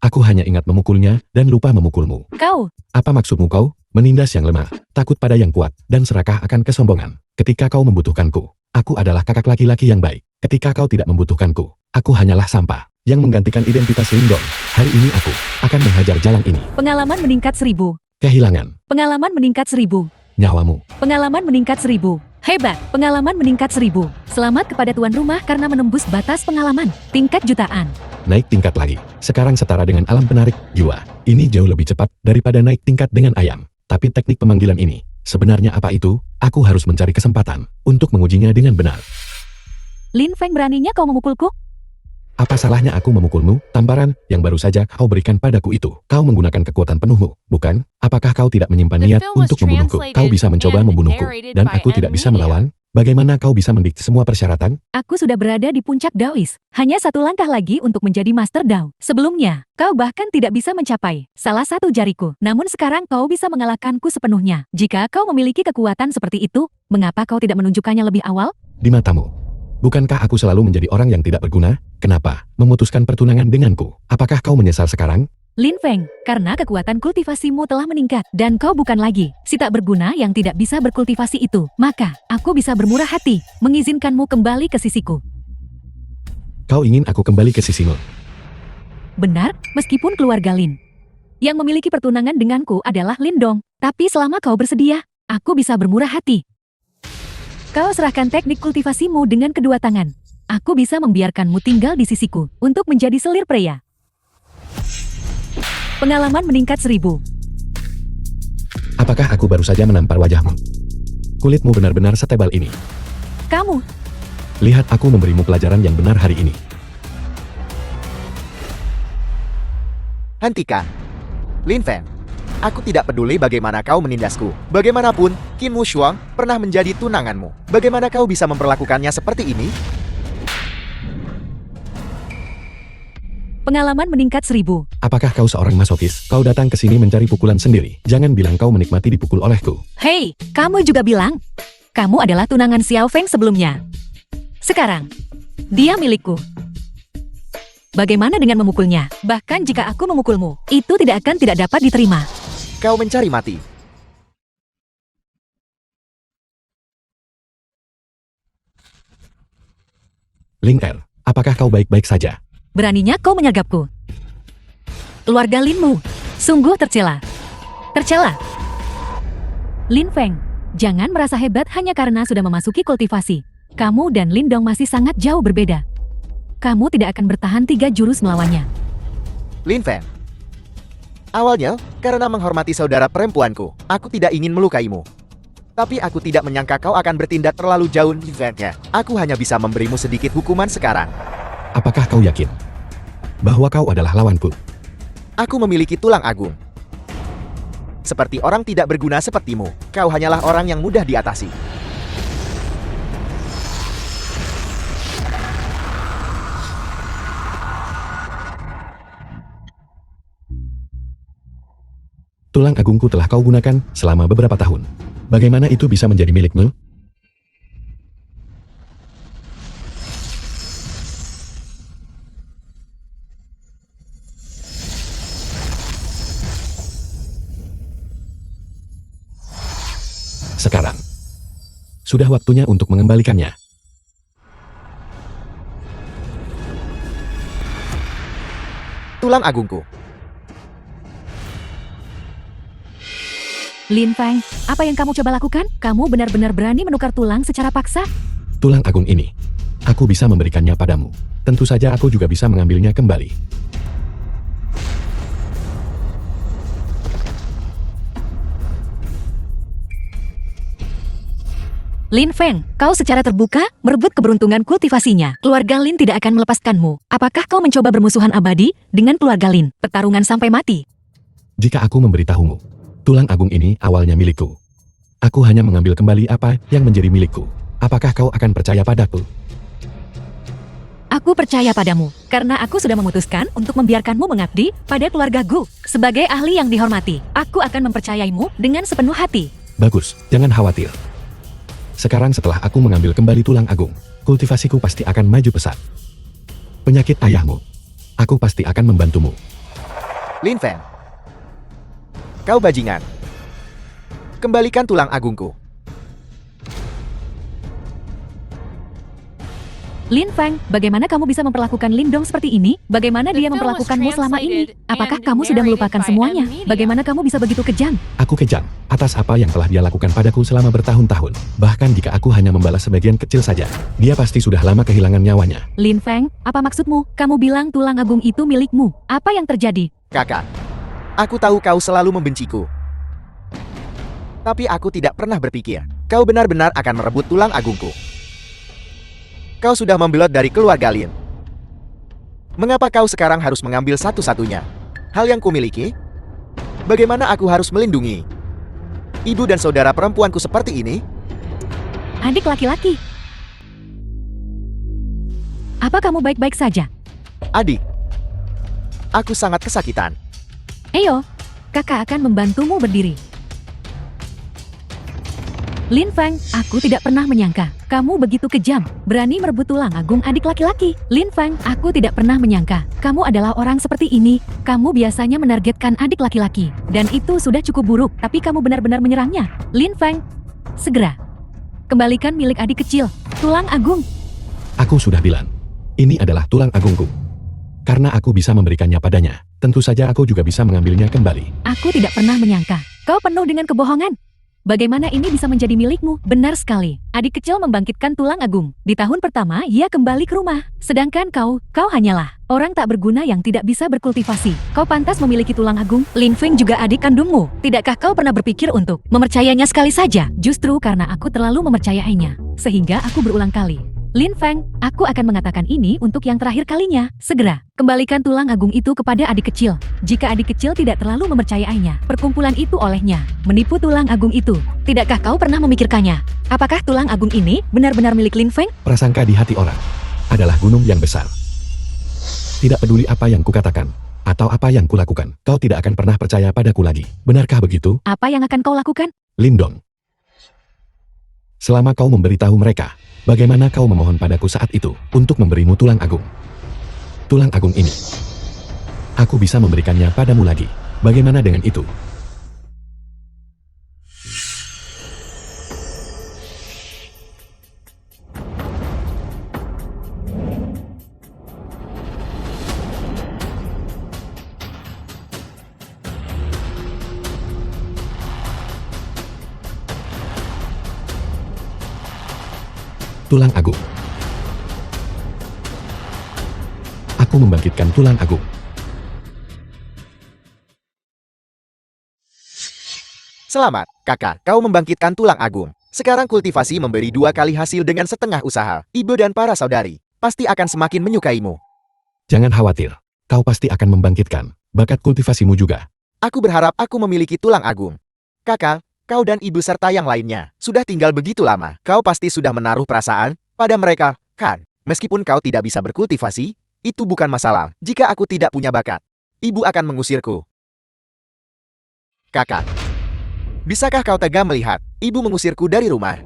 Speaker 1: Aku hanya ingat memukulnya dan lupa memukulmu.
Speaker 2: Kau,
Speaker 1: Apa maksudmu kau? Menindas yang lemah, takut pada yang kuat, dan serakah akan kesombongan. Ketika kau membutuhkanku, aku adalah kakak laki-laki yang baik. Ketika kau tidak membutuhkanku, aku hanyalah sampah yang menggantikan identitas Lindong. Hari ini aku akan menghajar jalan ini.
Speaker 2: pengalaman meningkat 1000.
Speaker 1: Kehilangan
Speaker 2: Pengalaman meningkat 1000.
Speaker 1: nyawamu.
Speaker 2: Pengalaman meningkat 1000. Hebat, pengalaman meningkat 1000. Selamat kepada tuan rumah karena menembus batas pengalaman. Tingkat jutaan.
Speaker 1: Naik tingkat lagi. Sekarang setara dengan alam penarik jiwa. Ini jauh lebih cepat daripada naik tingkat dengan ayam. Tapi teknik pemanggilan ini, sebenarnya apa itu? Aku harus mencari kesempatan untuk mengujinya dengan benar.
Speaker 2: Lin Feng, beraninya kau memukulku?
Speaker 1: Apa salahnya aku memukulmu? Tamparan yang baru saja kau berikan padaku itu. Kau menggunakan kekuatan penuhmu, bukan? Apakah kau tidak menyimpan niat untuk membunuhku? Kau bisa mencoba membunuhku, dan aku tidak bisa melawan? Bagaimana kau bisa mendikte semua persyaratan?
Speaker 2: Aku sudah berada di puncak Daois. Hanya satu langkah lagi untuk menjadi Master Dao. Sebelumnya, kau bahkan tidak bisa mencapai salah satu jariku. Namun sekarang kau bisa mengalahkanku sepenuhnya. Jika kau memiliki kekuatan seperti itu, mengapa kau tidak menunjukkannya lebih awal?
Speaker 1: Di matamu, bukankah aku selalu menjadi orang yang tidak berguna? Kenapa memutuskan pertunangan denganku? Apakah kau menyesal sekarang?
Speaker 2: Lin Feng, karena kekuatan kultivasimu telah meningkat, dan kau bukan lagi si tak berguna yang tidak bisa berkultivasi itu, maka aku bisa bermurah hati mengizinkanmu kembali ke sisiku.
Speaker 1: Kau ingin aku kembali ke sisimu?
Speaker 2: Benar, meskipun keluarga Lin Yang memiliki pertunangan denganku adalah Lindong. Tapi selama kau bersedia, aku bisa bermurah hati. Kau serahkan teknik kultivasimu dengan kedua tangan. Aku bisa membiarkanmu tinggal di sisiku untuk menjadi selir pria. Pengalaman meningkat 1000.
Speaker 1: Apakah aku baru saja menampar wajahmu? Kulitmu benar-benar setebal ini.
Speaker 2: Kamu,
Speaker 1: Lihat aku memberimu pelajaran yang benar hari ini.
Speaker 3: Hentikan. Lin Feng, aku tidak peduli bagaimana kau menindasku. Bagaimanapun, Qin Mu Shuang pernah menjadi tunanganmu. Bagaimana kau bisa memperlakukannya seperti ini?
Speaker 2: pengalaman meningkat 1000.
Speaker 1: Apakah kau seorang masokis? Kau datang ke sini mencari pukulan sendiri. Jangan bilang kau menikmati dipukul olehku.
Speaker 2: Hei, kamu juga bilang. Kamu adalah tunangan Xiao Feng sebelumnya. Sekarang, dia milikku. Bagaimana dengan memukulnya? Bahkan jika aku memukulmu, itu tidak dapat diterima.
Speaker 3: Kau mencari mati.
Speaker 1: Ling Er, apakah kau baik-baik saja?
Speaker 2: Beraninya kau menyergapku. Keluarga Linmu, sungguh tercela. Tercela. Lin Feng, jangan merasa hebat hanya karena sudah memasuki kultivasi. Kamu dan Lindong masih sangat jauh berbeda. Kamu tidak akan bertahan 3 jurus melawannya.
Speaker 3: Lin Feng, awalnya, karena menghormati saudara perempuanku, aku tidak ingin melukaimu. Tapi aku tidak menyangka kau akan bertindak terlalu jauh, Lin Feng. Aku hanya bisa memberimu sedikit hukuman sekarang.
Speaker 1: Apakah kau yakin bahwa kau adalah lawanku?
Speaker 3: Aku memiliki tulang agung. Seperti orang tidak berguna sepertimu, kau hanyalah orang yang mudah diatasi.
Speaker 1: Tulang agungku telah kau gunakan selama beberapa tahun. Bagaimana itu bisa menjadi milikmu? Sekarang, sudah waktunya untuk mengembalikannya.
Speaker 3: Tulang agungku.
Speaker 2: Lin Feng, apa yang kamu coba lakukan? Kamu benar-benar berani menukar tulang secara paksa?
Speaker 1: Tulang agung ini, aku bisa memberikannya padamu. Tentu saja aku juga bisa mengambilnya kembali.
Speaker 2: Lin Feng, kau secara terbuka merebut keberuntungan kultivasinya. Keluarga Lin tidak akan melepaskanmu. Apakah kau mencoba bermusuhan abadi dengan keluarga Lin? Pertarungan sampai mati.
Speaker 1: Jika aku memberitahumu, tulang agung ini awalnya milikku. Aku hanya mengambil kembali apa yang menjadi milikku. Apakah kau akan percaya padaku?
Speaker 2: Aku percaya padamu, karena aku sudah memutuskan untuk membiarkanmu mengabdi pada keluarga Gu. Sebagai ahli yang dihormati, aku akan mempercayaimu dengan sepenuh hati.
Speaker 1: Bagus, jangan khawatir. Sekarang setelah aku mengambil kembali tulang agung, kultivasiku pasti akan maju pesat. Penyakit ayahmu, aku pasti akan membantumu.
Speaker 3: Lin Feng, kau bajingan. Kembalikan tulang agungku.
Speaker 2: Lin Feng, bagaimana kamu bisa memperlakukan Lindong seperti ini? Bagaimana dia memperlakukanmu selama ini? Apakah kamu sudah melupakan semuanya? Bagaimana kamu bisa begitu kejam?
Speaker 1: Aku kejam atas apa yang telah dia lakukan padaku selama bertahun-tahun. Bahkan jika aku hanya membalas sebagian kecil saja, dia pasti sudah lama kehilangan nyawanya.
Speaker 2: Lin Feng, apa maksudmu? Kamu bilang tulang agung itu milikmu. Apa yang terjadi?
Speaker 3: Kakak, aku tahu kau selalu membenciku. Tapi aku tidak pernah berpikir, kau benar-benar akan merebut tulang agungku. Kau sudah membelot dari keluarga Lin. Mengapa kau sekarang harus mengambil satu-satunya hal yang kumiliki? Bagaimana aku harus melindungi ibu dan saudara perempuanku seperti ini?
Speaker 2: Adik laki-laki. Apa kamu baik-baik saja?
Speaker 3: Adik, aku sangat kesakitan.
Speaker 2: Ayo, kakak akan membantumu berdiri. Lin Feng, aku tidak pernah menyangka kamu begitu kejam, berani merebut tulang agung adik laki-laki. Lin Feng, aku tidak pernah menyangka kamu adalah orang seperti ini. Kamu biasanya menargetkan adik laki-laki, dan itu sudah cukup buruk, tapi kamu benar-benar menyerangnya. Lin Feng, segera kembalikan milik adik kecil, tulang agung.
Speaker 1: Aku sudah bilang, ini adalah tulang agungku. Karena aku bisa memberikannya padanya, tentu saja aku juga bisa mengambilnya kembali.
Speaker 2: Aku tidak pernah menyangka. Kau penuh dengan kebohongan. Bagaimana ini bisa menjadi milikmu? Benar sekali. Adik kecil membangkitkan tulang agung. Di tahun pertama, ia kembali ke rumah. Sedangkan kau hanyalah orang tak berguna yang tidak bisa berkultivasi. Kau pantas memiliki tulang agung. Lin Feng juga adik kandungmu. Tidakkah kau pernah berpikir untuk mempercayainya sekali saja? Justru karena aku terlalu mempercayainya, sehingga aku berulang kali. Lin Feng, aku akan mengatakan ini untuk yang terakhir kalinya. Segera, kembalikan tulang agung itu kepada adik kecil. Jika adik kecil tidak terlalu mempercayainya, perkumpulan itu olehnya menipu tulang agung itu. Tidakkah kau pernah memikirkannya? Apakah tulang agung ini benar-benar milik Lin Feng?
Speaker 1: Prasangka di hati orang adalah gunung yang besar. Tidak peduli apa yang kukatakan atau apa yang kulakukan, kau tidak akan pernah percaya padaku lagi. Benarkah begitu?
Speaker 2: Apa yang akan kau lakukan?
Speaker 1: Lindong. Selama kau memberitahu mereka, bagaimana kau memohon padaku saat itu untuk memberimu tulang agung? Tulang agung ini, aku bisa memberikannya padamu lagi. Bagaimana dengan itu? Tulang agung. Aku membangkitkan tulang agung.
Speaker 3: Selamat, kakak. Kau membangkitkan tulang agung. Sekarang kultivasi memberi 2 kali hasil dengan setengah usaha. Ibu dan para saudari pasti akan semakin menyukaimu.
Speaker 1: Jangan khawatir, kau pasti akan membangkitkan bakat kultivasimu juga.
Speaker 3: Aku berharap aku memiliki tulang agung. Kakak, kau dan ibu serta yang lainnya sudah tinggal begitu lama. Kau pasti sudah menaruh perasaan pada mereka, kan? Meskipun kau tidak bisa berkultivasi, itu bukan masalah. Jika aku tidak punya bakat, ibu akan mengusirku. Kakak, bisakah kau tega melihat ibu mengusirku dari rumah?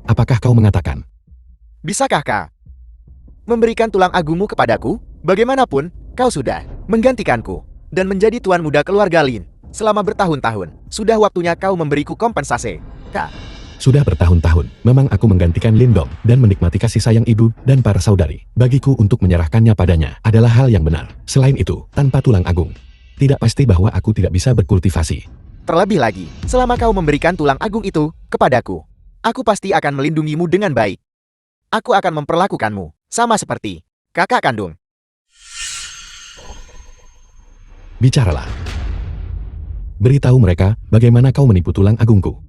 Speaker 1: Apakah kau mengatakan?
Speaker 3: Bisakah kau memberikan tulang agungmu kepadaku? Bagaimanapun, kau sudah menggantikanku dan menjadi tuan muda keluarga Lin selama bertahun-tahun. Sudah waktunya kau memberiku kompensasi, Kak.
Speaker 1: Sudah bertahun-tahun, memang aku menggantikan Lindong dan menikmati kasih sayang ibu dan para saudari. Bagiku untuk menyerahkannya padanya adalah hal yang benar. Selain itu, tanpa tulang agung, tidak pasti bahwa aku tidak bisa berkultivasi.
Speaker 3: Terlebih lagi, selama kau memberikan tulang agung itu kepadaku, aku pasti akan melindungimu dengan baik. Aku akan memperlakukanmu sama seperti kakak kandung.
Speaker 1: Bicaralah. Beritahu mereka bagaimana kau menipu tulang agungku.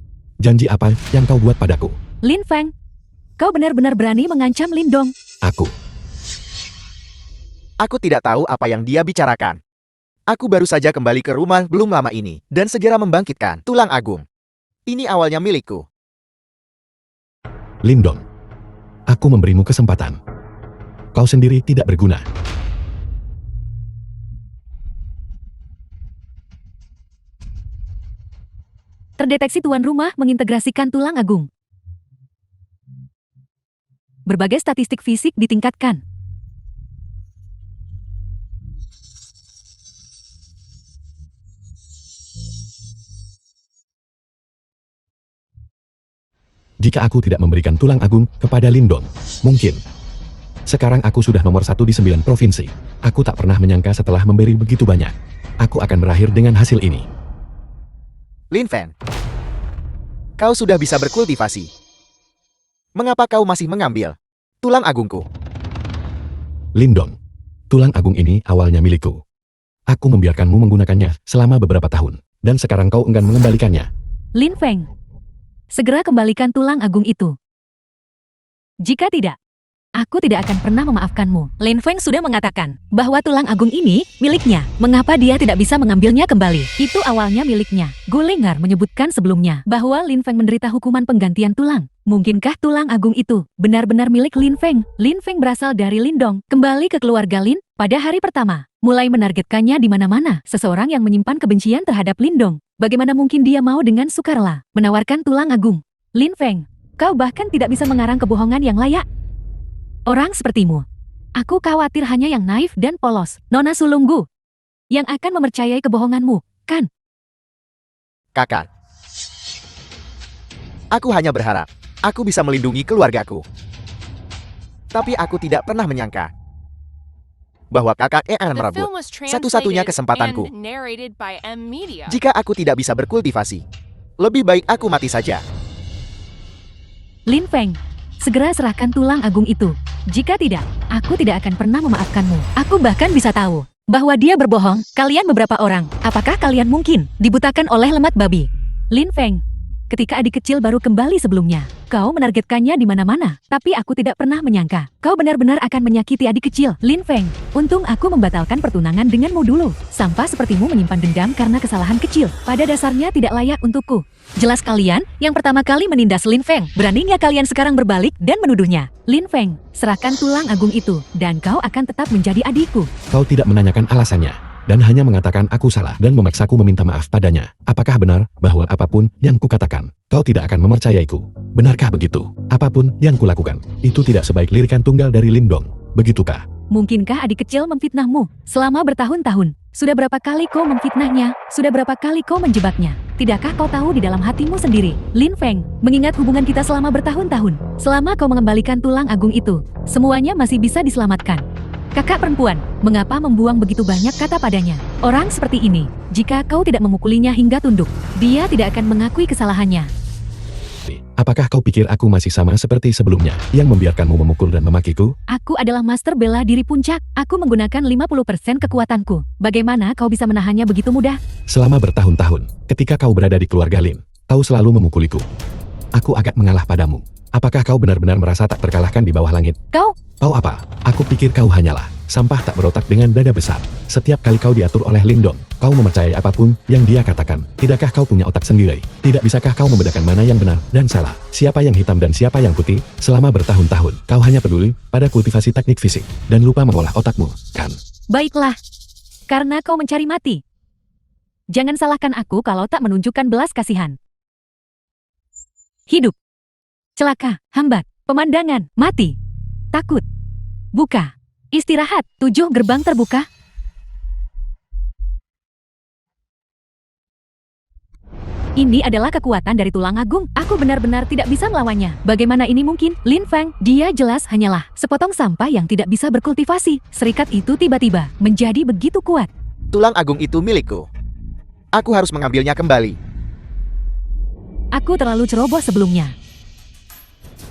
Speaker 1: Janji apa yang kau buat padaku?
Speaker 2: Lin Feng, kau benar-benar berani mengancam Lindong.
Speaker 3: Aku tidak tahu apa yang dia bicarakan. Aku baru saja kembali ke rumah belum lama ini dan segera membangkitkan tulang agung. Ini awalnya milikku.
Speaker 1: Lindong, aku memberimu kesempatan. Kau sendiri tidak berguna.
Speaker 2: Terdeteksi tuan rumah mengintegrasikan tulang agung. Berbagai statistik fisik ditingkatkan.
Speaker 1: Jika aku tidak memberikan tulang agung kepada Lindong, mungkin sekarang aku sudah nomor 1 di 9 provinsi. Aku tak pernah menyangka setelah memberi begitu banyak, aku akan berakhir dengan hasil ini.
Speaker 3: Lin Feng, kau sudah bisa berkultivasi. Mengapa kau masih mengambil tulang agungku?
Speaker 1: Lindong, tulang agung ini awalnya milikku. Aku membiarkanmu menggunakannya selama beberapa tahun, dan sekarang kau enggan mengembalikannya.
Speaker 2: Lin Feng, segera kembalikan tulang agung itu. Jika tidak, aku tidak akan pernah memaafkanmu. Lin Feng sudah mengatakan bahwa tulang agung ini miliknya. Mengapa dia tidak bisa mengambilnya kembali? Itu awalnya miliknya. Gu Lengar menyebutkan sebelumnya bahwa Lin Feng menderita hukuman penggantian tulang. Mungkinkah tulang agung itu benar-benar milik Lin Feng? Lin Feng berasal dari Lindong, kembali ke keluarga Lin pada hari pertama. Mulai menargetkannya di mana-mana. Seseorang yang menyimpan kebencian terhadap Lindong. Bagaimana mungkin dia mau dengan sukarela menawarkan tulang agung? Lin Feng, kau bahkan tidak bisa mengarang kebohongan yang layak. Orang sepertimu, aku khawatir hanya yang naif dan polos, Nona Sulunggu, yang akan mempercayai kebohonganmu, kan?
Speaker 3: Kakak, aku hanya berharap aku bisa melindungi keluargaku. Tapi aku tidak pernah menyangka bahwa kakak akan
Speaker 4: The
Speaker 3: merebut
Speaker 4: film was
Speaker 3: satu-satunya
Speaker 4: translated
Speaker 3: kesempatanku.
Speaker 4: and narrated by M Media.
Speaker 3: Jika aku tidak bisa berkultivasi, lebih baik aku mati saja.
Speaker 2: Lin Feng, segera serahkan tulang agung itu. Jika tidak, aku tidak akan pernah memaafkanmu. Aku bahkan bisa tahu bahwa dia berbohong. Kalian beberapa orang, apakah kalian mungkin dibutakan oleh lemat babi? Lin Feng, ketika adik kecil baru kembali sebelumnya, kau menargetkannya di mana-mana. Tapi aku tidak pernah menyangka kau benar-benar akan menyakiti adik kecil. Lin Feng, untung aku membatalkan pertunangan denganmu dulu. Sampah sepertimu menyimpan dendam karena kesalahan kecil. Pada dasarnya tidak layak untukku. Jelas kalian yang pertama kali menindas Lin Feng. Beraninya kalian sekarang berbalik dan menuduhnya. Lin Feng, serahkan tulang agung itu, dan kau akan tetap menjadi adikku.
Speaker 1: Kau tidak menanyakan alasannya, dan hanya mengatakan aku salah dan memaksaku meminta maaf padanya. Apakah benar bahwa apapun yang kukatakan, kau tidak akan mempercayaiku? Benarkah begitu? Apapun yang kulakukan, itu tidak sebaik lirikan tunggal dari Lin Dong. Begitukah?
Speaker 2: Mungkinkah adik kecil memfitnahmu selama bertahun-tahun? Sudah berapa kali kau memfitnahnya? Sudah berapa kali kau menjebaknya? Tidakkah kau tahu di dalam hatimu sendiri? Lin Feng, mengingat hubungan kita selama bertahun-tahun, selama kau mengembalikan tulang agung itu, semuanya masih bisa diselamatkan. Kakak perempuan, mengapa membuang begitu banyak kata padanya? Orang seperti ini, jika kau tidak memukulinya hingga tunduk, dia tidak akan mengakui kesalahannya.
Speaker 1: Apakah kau pikir aku masih sama seperti sebelumnya, yang membiarkanmu memukul dan memakiku?
Speaker 2: Aku adalah master bela diri puncak. Aku menggunakan 50% kekuatanku. Bagaimana kau bisa menahannya begitu mudah?
Speaker 1: Selama bertahun-tahun, ketika kau berada di keluarga Lin, kau selalu memukuliku. Aku agak mengalah padamu. Apakah kau benar-benar merasa tak terkalahkan di bawah langit?
Speaker 2: Kau
Speaker 1: Kau apa? Aku pikir kau hanyalah sampah tak berotak dengan dada besar. Setiap kali kau diatur oleh Lin Dong, kau mempercayai apapun yang dia katakan. Tidakkah kau punya otak sendiri? Tidak bisakah kau membedakan mana yang benar dan salah? Siapa yang hitam dan siapa yang putih? Selama bertahun-tahun, kau hanya peduli pada kultivasi teknik fisik dan lupa mengolah otakmu, kan?
Speaker 2: baiklah, karena kau mencari mati. Jangan salahkan aku kalau tak menunjukkan belas kasihan. Hidup, celaka, hambat, pemandangan, mati, takut, buka, istirahat, 7 gerbang terbuka. Ini adalah kekuatan dari tulang agung. Aku benar-benar tidak bisa melawannya. Bagaimana ini mungkin? Lin Feng, dia jelas hanyalah sepotong sampah yang tidak bisa berkultivasi. Serikat itu tiba-tiba menjadi begitu kuat.
Speaker 3: Tulang agung itu milikku. Aku harus mengambilnya kembali.
Speaker 2: Aku terlalu ceroboh sebelumnya.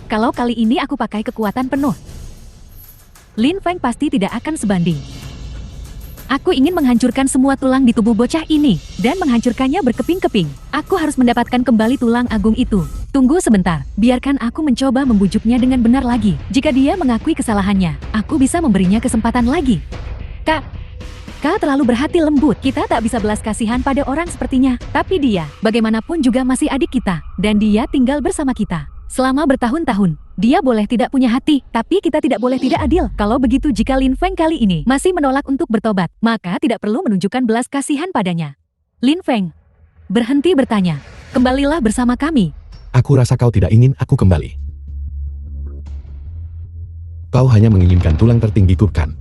Speaker 2: Kalau kali ini aku pakai kekuatan penuh, Lin Feng pasti tidak akan sebanding. Aku ingin menghancurkan semua tulang di tubuh bocah ini, dan menghancurkannya berkeping-keping. Aku harus mendapatkan kembali tulang agung itu. Tunggu sebentar, biarkan aku mencoba membujuknya dengan benar lagi. Jika dia mengakui kesalahannya, aku bisa memberinya kesempatan lagi. Kau terlalu berhati lembut. Kita tak bisa belas kasihan pada orang sepertinya. Tapi dia, bagaimanapun juga masih adik kita, dan dia tinggal bersama kita selama bertahun-tahun. Dia boleh tidak punya hati, tapi kita tidak boleh tidak adil. Kalau begitu, jika Lin Feng kali ini masih menolak untuk bertobat, maka tidak perlu menunjukkan belas kasihan padanya. Lin Feng, berhenti bertanya. Kembalilah bersama kami.
Speaker 1: Aku rasa kau tidak ingin aku kembali. Kau hanya menginginkan tulang tertinggiku, kan?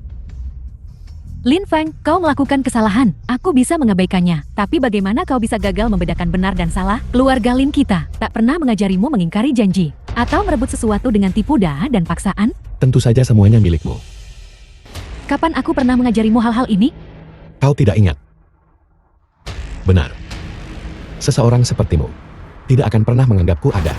Speaker 2: Lin Feng, kau melakukan kesalahan. Aku bisa mengabaikannya. Tapi bagaimana kau bisa gagal membedakan benar dan salah? Keluarga Lin kita tak pernah mengajarimu mengingkari janji atau merebut sesuatu dengan tipu daya dan paksaan?
Speaker 1: Tentu saja semuanya milikmu.
Speaker 2: Kapan aku pernah mengajarimu hal-hal ini?
Speaker 1: Kau tidak ingat. Benar. Seseorang sepertimu tidak akan pernah menganggapku ada.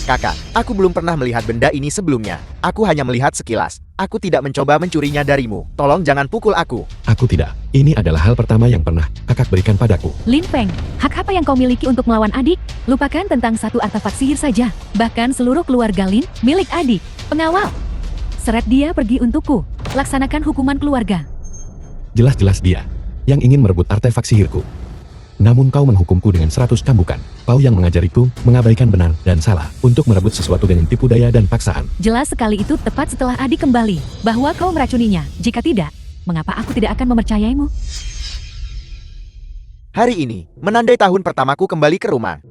Speaker 3: Kakak, aku belum pernah melihat benda ini sebelumnya. Aku hanya melihat sekilas. Aku tidak mencoba mencurinya darimu. Tolong jangan pukul aku.
Speaker 1: Aku tidak. Ini adalah hal pertama yang pernah kakak berikan padaku.
Speaker 2: Lin Feng, hak apa yang kau miliki untuk melawan adik? Lupakan tentang satu artefak sihir saja. Bahkan seluruh keluarga Lin, milik adik. Pengawal, seret dia pergi untukku. Laksanakan hukuman keluarga.
Speaker 1: Jelas-jelas dia yang ingin merebut artefak sihirku. Namun kau menghukumku dengan 100 cambukan. Kau yang mengajariku mengabaikan benar dan salah untuk merebut sesuatu dengan tipu daya dan paksaan.
Speaker 2: Jelas sekali itu tepat setelah adik kembali, bahwa kau meracuninya. Jika tidak, mengapa aku tidak akan mempercayaimu?
Speaker 3: Hari ini, menandai tahun pertamaku kembali ke rumah.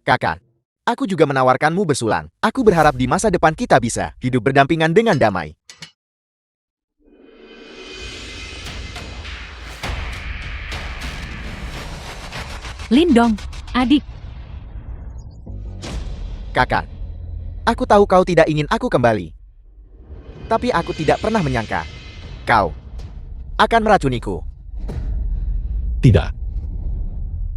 Speaker 3: Kakak, aku juga menawarkanmu besulang. Aku berharap di masa depan kita bisa hidup berdampingan dengan damai.
Speaker 2: Lin Dong, adik.
Speaker 3: Kakak, aku tahu kau tidak ingin aku kembali. Tapi aku tidak pernah menyangka Kau akan meracuniku.
Speaker 1: Tidak.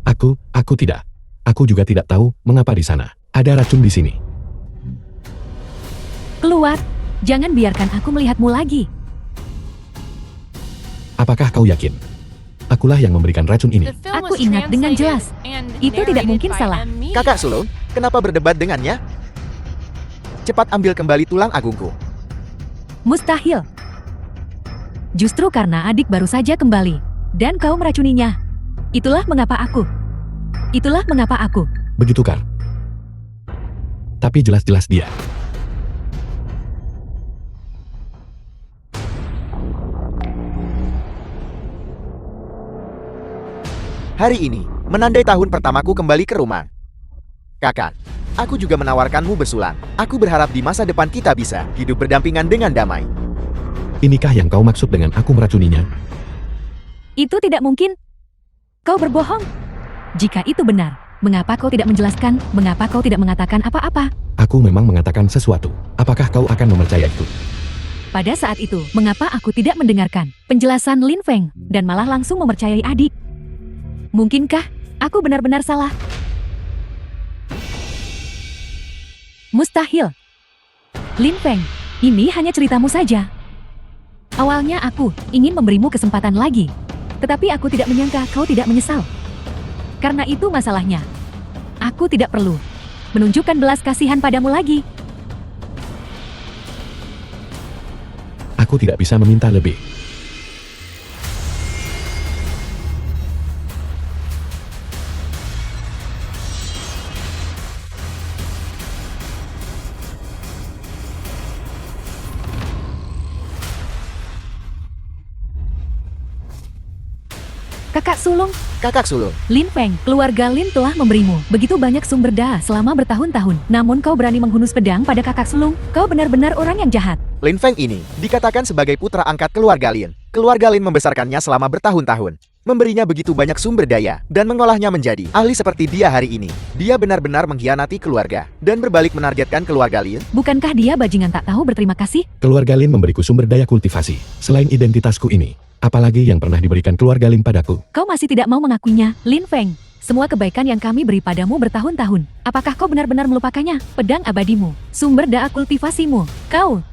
Speaker 1: Aku tidak. Aku juga tidak tahu mengapa di sana ada racun di sini.
Speaker 2: Keluar. Jangan biarkan aku melihatmu lagi.
Speaker 1: Apakah kau yakin? Akulah yang memberikan racun ini.
Speaker 4: The film
Speaker 2: Aku
Speaker 4: was
Speaker 2: ingat dengan
Speaker 4: translated
Speaker 2: jelas.
Speaker 4: and
Speaker 2: Itu tidak
Speaker 4: narrated
Speaker 2: mungkin
Speaker 4: by
Speaker 2: salah.
Speaker 4: Emi.
Speaker 3: Kakak sulung, kenapa berdebat dengannya? Cepat ambil kembali tulang agungku.
Speaker 2: Mustahil. Justru karena adik baru saja kembali. Dan kau meracuninya. Itulah mengapa aku.
Speaker 1: Begitu Kar. Tapi jelas-jelas dia.
Speaker 3: Hari ini, menandai tahun pertamaku kembali ke rumah. Kakak, aku juga menawarkanmu besulan. Aku berharap di masa depan kita bisa hidup berdampingan dengan damai.
Speaker 1: Inikah yang kau maksud dengan aku meracuninya?
Speaker 2: Itu tidak mungkin. Kau berbohong. Jika itu benar, mengapa kau tidak menjelaskan? Mengapa kau tidak mengatakan apa-apa?
Speaker 1: Aku memang mengatakan sesuatu. Apakah kau akan mempercayai itu?
Speaker 2: Pada saat itu, mengapa aku tidak mendengarkan penjelasan Lin Feng dan malah langsung mempercayai adik? Mungkinkah aku benar-benar salah? Mustahil. Lin Feng, ini hanya ceritamu saja. Awalnya aku ingin memberimu kesempatan lagi, tetapi aku tidak menyangka kau tidak menyesal. Karena itu masalahnya. Aku tidak perlu menunjukkan belas kasihan padamu lagi.
Speaker 1: Aku tidak bisa meminta lebih.
Speaker 2: Kakak sulung,
Speaker 3: Kakak sulung,
Speaker 2: Lin Feng, keluarga Lin telah memberimu begitu banyak sumber daya selama bertahun-tahun. Namun kau berani menghunus pedang pada kakak sulung. Kau benar-benar orang yang jahat.
Speaker 3: Lin Feng ini dikatakan sebagai putra angkat keluarga Lin. Keluarga Lin membesarkannya selama bertahun-tahun, memberinya begitu banyak sumber daya, dan mengolahnya menjadi ahli seperti dia hari ini. Dia benar-benar mengkhianati keluarga, dan berbalik menargetkan keluarga Lin.
Speaker 2: Bukankah dia bajingan tak tahu berterima kasih?
Speaker 1: Keluarga Lin memberiku sumber daya kultivasi. Selain identitasku ini, apalagi yang pernah diberikan keluarga Lin padaku.
Speaker 2: Kau masih tidak mau mengakuinya, Lin Feng. Semua kebaikan yang kami beri padamu bertahun-tahun. Apakah kau benar-benar melupakannya? Pedang abadimu, sumber daya kultivasimu, kau.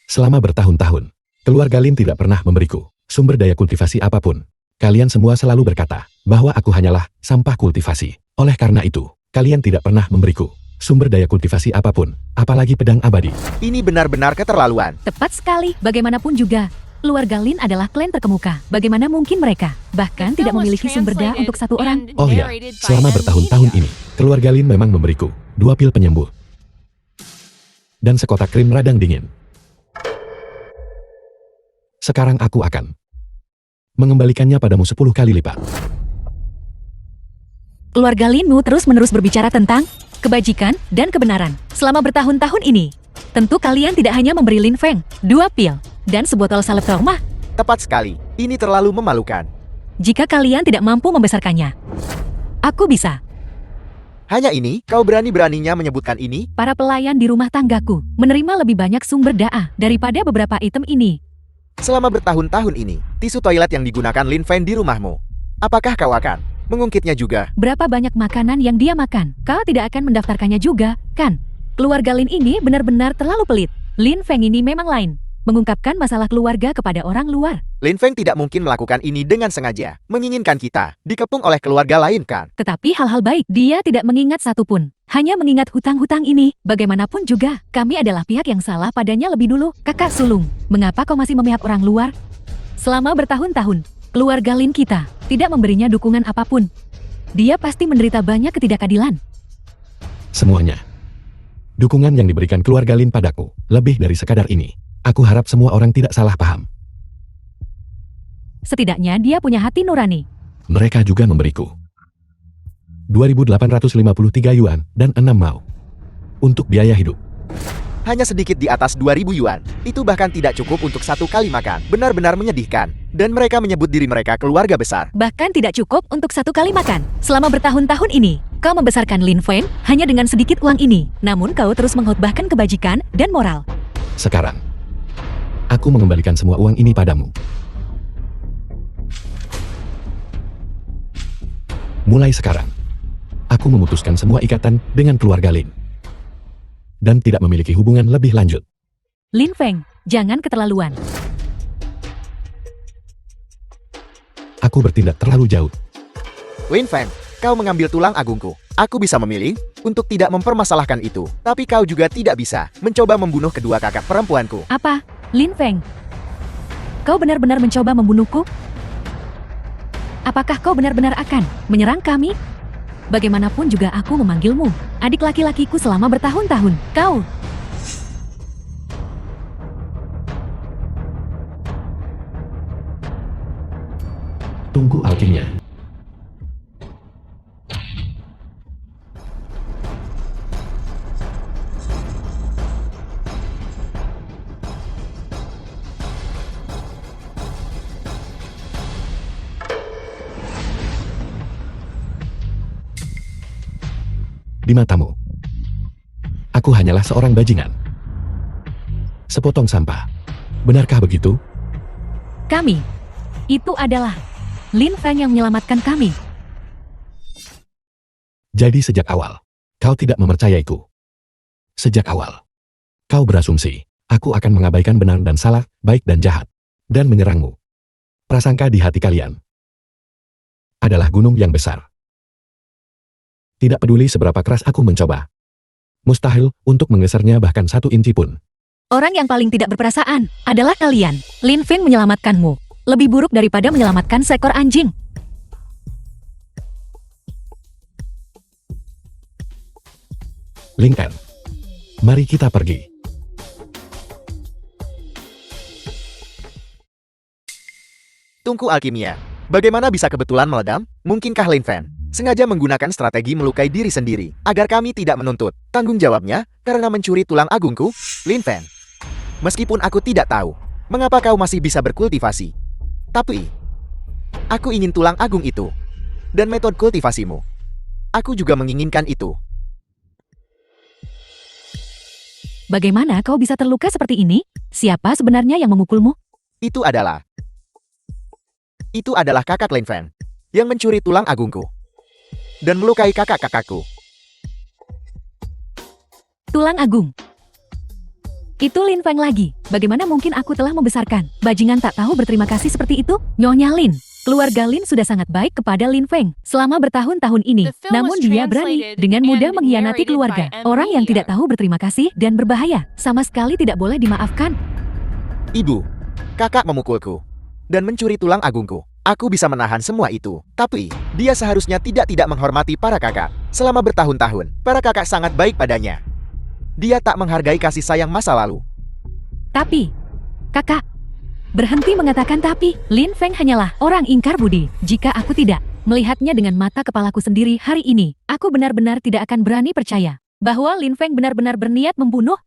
Speaker 1: Selama bertahun-tahun, keluarga Lin tidak pernah memberiku sumber daya kultivasi apapun. Kalian semua selalu berkata bahwa aku hanyalah sampah kultivasi. Oleh karena itu, kalian tidak pernah memberiku sumber daya kultivasi apapun, apalagi pedang abadi.
Speaker 3: Ini benar-benar keterlaluan.
Speaker 2: Tepat sekali, bagaimanapun juga. Keluarga Lin adalah klan terkemuka. Bagaimana mungkin mereka bahkan tidak memiliki sumber daya untuk satu orang?
Speaker 1: Oh ya, selama bertahun-tahun ini, keluarga Lin memang memberiku 2 pil penyembuh dan sekotak krim radang dingin. Sekarang aku akan mengembalikannya padamu 10 kali lipat.
Speaker 2: Keluarga Linmu terus-menerus berbicara tentang kebajikan dan kebenaran selama bertahun-tahun ini. Tentu kalian tidak hanya memberi Lin Feng 2 pil dan sebotol salep trauma.
Speaker 3: Tepat sekali, ini terlalu memalukan.
Speaker 2: Jika kalian tidak mampu membesarkannya, aku bisa.
Speaker 3: Hanya ini, kau berani-beraninya menyebutkan ini?
Speaker 2: Para pelayan di rumah tanggaku menerima lebih banyak sumber daya daripada beberapa item ini.
Speaker 3: Selama bertahun-tahun ini, tisu toilet yang digunakan Lin Feng di rumahmu, apakah kau akan mengungkitnya juga?
Speaker 2: Berapa banyak makanan yang dia makan? Kau tidak akan mendaftarkannya juga, kan? Keluarga Lin ini benar-benar terlalu pelit. Lin Feng ini memang lain. Mengungkapkan masalah keluarga kepada orang luar.
Speaker 3: Lin Feng tidak mungkin melakukan ini dengan sengaja, menginginkan kita dikepung oleh keluarga lain kan?
Speaker 2: Tetapi hal-hal baik, dia tidak mengingat satupun. Hanya mengingat hutang-hutang ini. Bagaimanapun juga, kami adalah pihak yang salah padanya lebih dulu. Kakak sulung, mengapa kau masih memihak orang luar? Selama bertahun-tahun, keluarga Lin kita tidak memberinya dukungan apapun. Dia pasti menderita banyak ketidakadilan.
Speaker 1: Semuanya. Dukungan yang diberikan keluarga Lin padaku lebih dari sekadar ini. Aku harap semua orang tidak salah paham.
Speaker 2: Setidaknya dia punya hati nurani.
Speaker 1: Mereka juga memberiku 2.853 yuan dan 6 mao untuk biaya hidup.
Speaker 3: Hanya sedikit di atas 2.000 yuan. Itu bahkan tidak cukup untuk 1 kali makan. Benar-benar menyedihkan. Dan mereka menyebut diri mereka keluarga besar.
Speaker 2: Bahkan tidak cukup untuk 1 kali makan. Selama bertahun-tahun ini, kau membesarkan Lin Feng hanya dengan sedikit uang ini. Namun kau terus mengkhotbahkan kebajikan dan moral.
Speaker 1: Sekarang, Aku mengembalikan semua uang ini padamu. Mulai sekarang, aku memutuskan semua ikatan dengan keluarga Lin. Dan tidak memiliki hubungan lebih lanjut.
Speaker 2: Lin Feng, jangan keterlaluan.
Speaker 1: Aku bertindak terlalu jauh.
Speaker 3: Lin Feng, kau mengambil tulang agungku. Aku bisa memilih untuk tidak mempermasalahkan itu. Tapi kau juga tidak bisa mencoba membunuh kedua kakak perempuanku.
Speaker 2: Apa? Lin Feng, kau benar-benar mencoba membunuhku? Apakah kau benar-benar akan menyerang kami? Bagaimanapun juga aku memanggilmu adik laki-lakiku selama bertahun-tahun. Kau
Speaker 1: Tunggu alkimia. Di matamu, aku hanyalah seorang bajingan. Sepotong sampah. Benarkah begitu?
Speaker 2: Kami. Itu adalah Lin Feng yang menyelamatkan kami.
Speaker 1: Jadi sejak awal, kau tidak mempercayaiku. Sejak awal, kau berasumsi, aku akan mengabaikan benar dan salah, baik dan jahat, dan menyerangmu. Prasangka di hati kalian adalah gunung yang besar. Tidak peduli seberapa keras aku mencoba. Mustahil untuk menggesernya bahkan 1 inci pun.
Speaker 2: Orang yang paling tidak berperasaan adalah kalian. Lin Feng menyelamatkanmu. Lebih buruk daripada menyelamatkan seekor anjing.
Speaker 1: Lincoln, mari kita pergi.
Speaker 3: Tungku alkimia. Bagaimana bisa kebetulan meledam? Mungkinkah Lin Feng sengaja menggunakan strategi melukai diri sendiri agar kami tidak menuntut tanggung jawabnya karena mencuri tulang agungku? Lin Feng, meskipun aku tidak tahu mengapa kau masih bisa berkultivasi, tapi aku ingin tulang agung itu dan metode kultivasimu. Aku juga menginginkan itu.
Speaker 2: Bagaimana kau bisa terluka seperti ini? Siapa sebenarnya yang memukulmu?
Speaker 3: Itu adalah kakak Lin Feng yang mencuri tulang agungku dan melukai kakak-kakakku.
Speaker 2: Tulang agung. Itu Lin Feng lagi. Bagaimana mungkin aku telah membesarkan bajingan tak tahu berterima kasih seperti itu? Nyonya Lin, keluarga Lin sudah sangat baik kepada Lin Feng selama bertahun-tahun ini.
Speaker 4: The film
Speaker 2: Namun
Speaker 4: was
Speaker 2: dia berani
Speaker 4: translated
Speaker 2: dengan mudah
Speaker 4: and
Speaker 2: mengkhianati
Speaker 4: narrated
Speaker 2: keluarga.
Speaker 4: by
Speaker 2: Orang yang
Speaker 4: Emilia.
Speaker 2: tidak tahu berterima kasih dan berbahaya. Sama sekali tidak boleh dimaafkan.
Speaker 3: Ibu, kakak memukulku dan mencuri tulang agungku. Aku bisa menahan semua itu. Tapi, dia seharusnya tidak menghormati para kakak. Selama bertahun-tahun, para kakak sangat baik padanya. Dia tak menghargai kasih sayang masa lalu.
Speaker 2: Tapi, kakak, berhenti mengatakan tapi. Lin Feng hanyalah orang ingkar budi. Jika aku tidak melihatnya dengan mata kepalaku sendiri hari ini, aku benar-benar tidak akan berani percaya bahwa Lin Feng benar-benar berniat membunuh.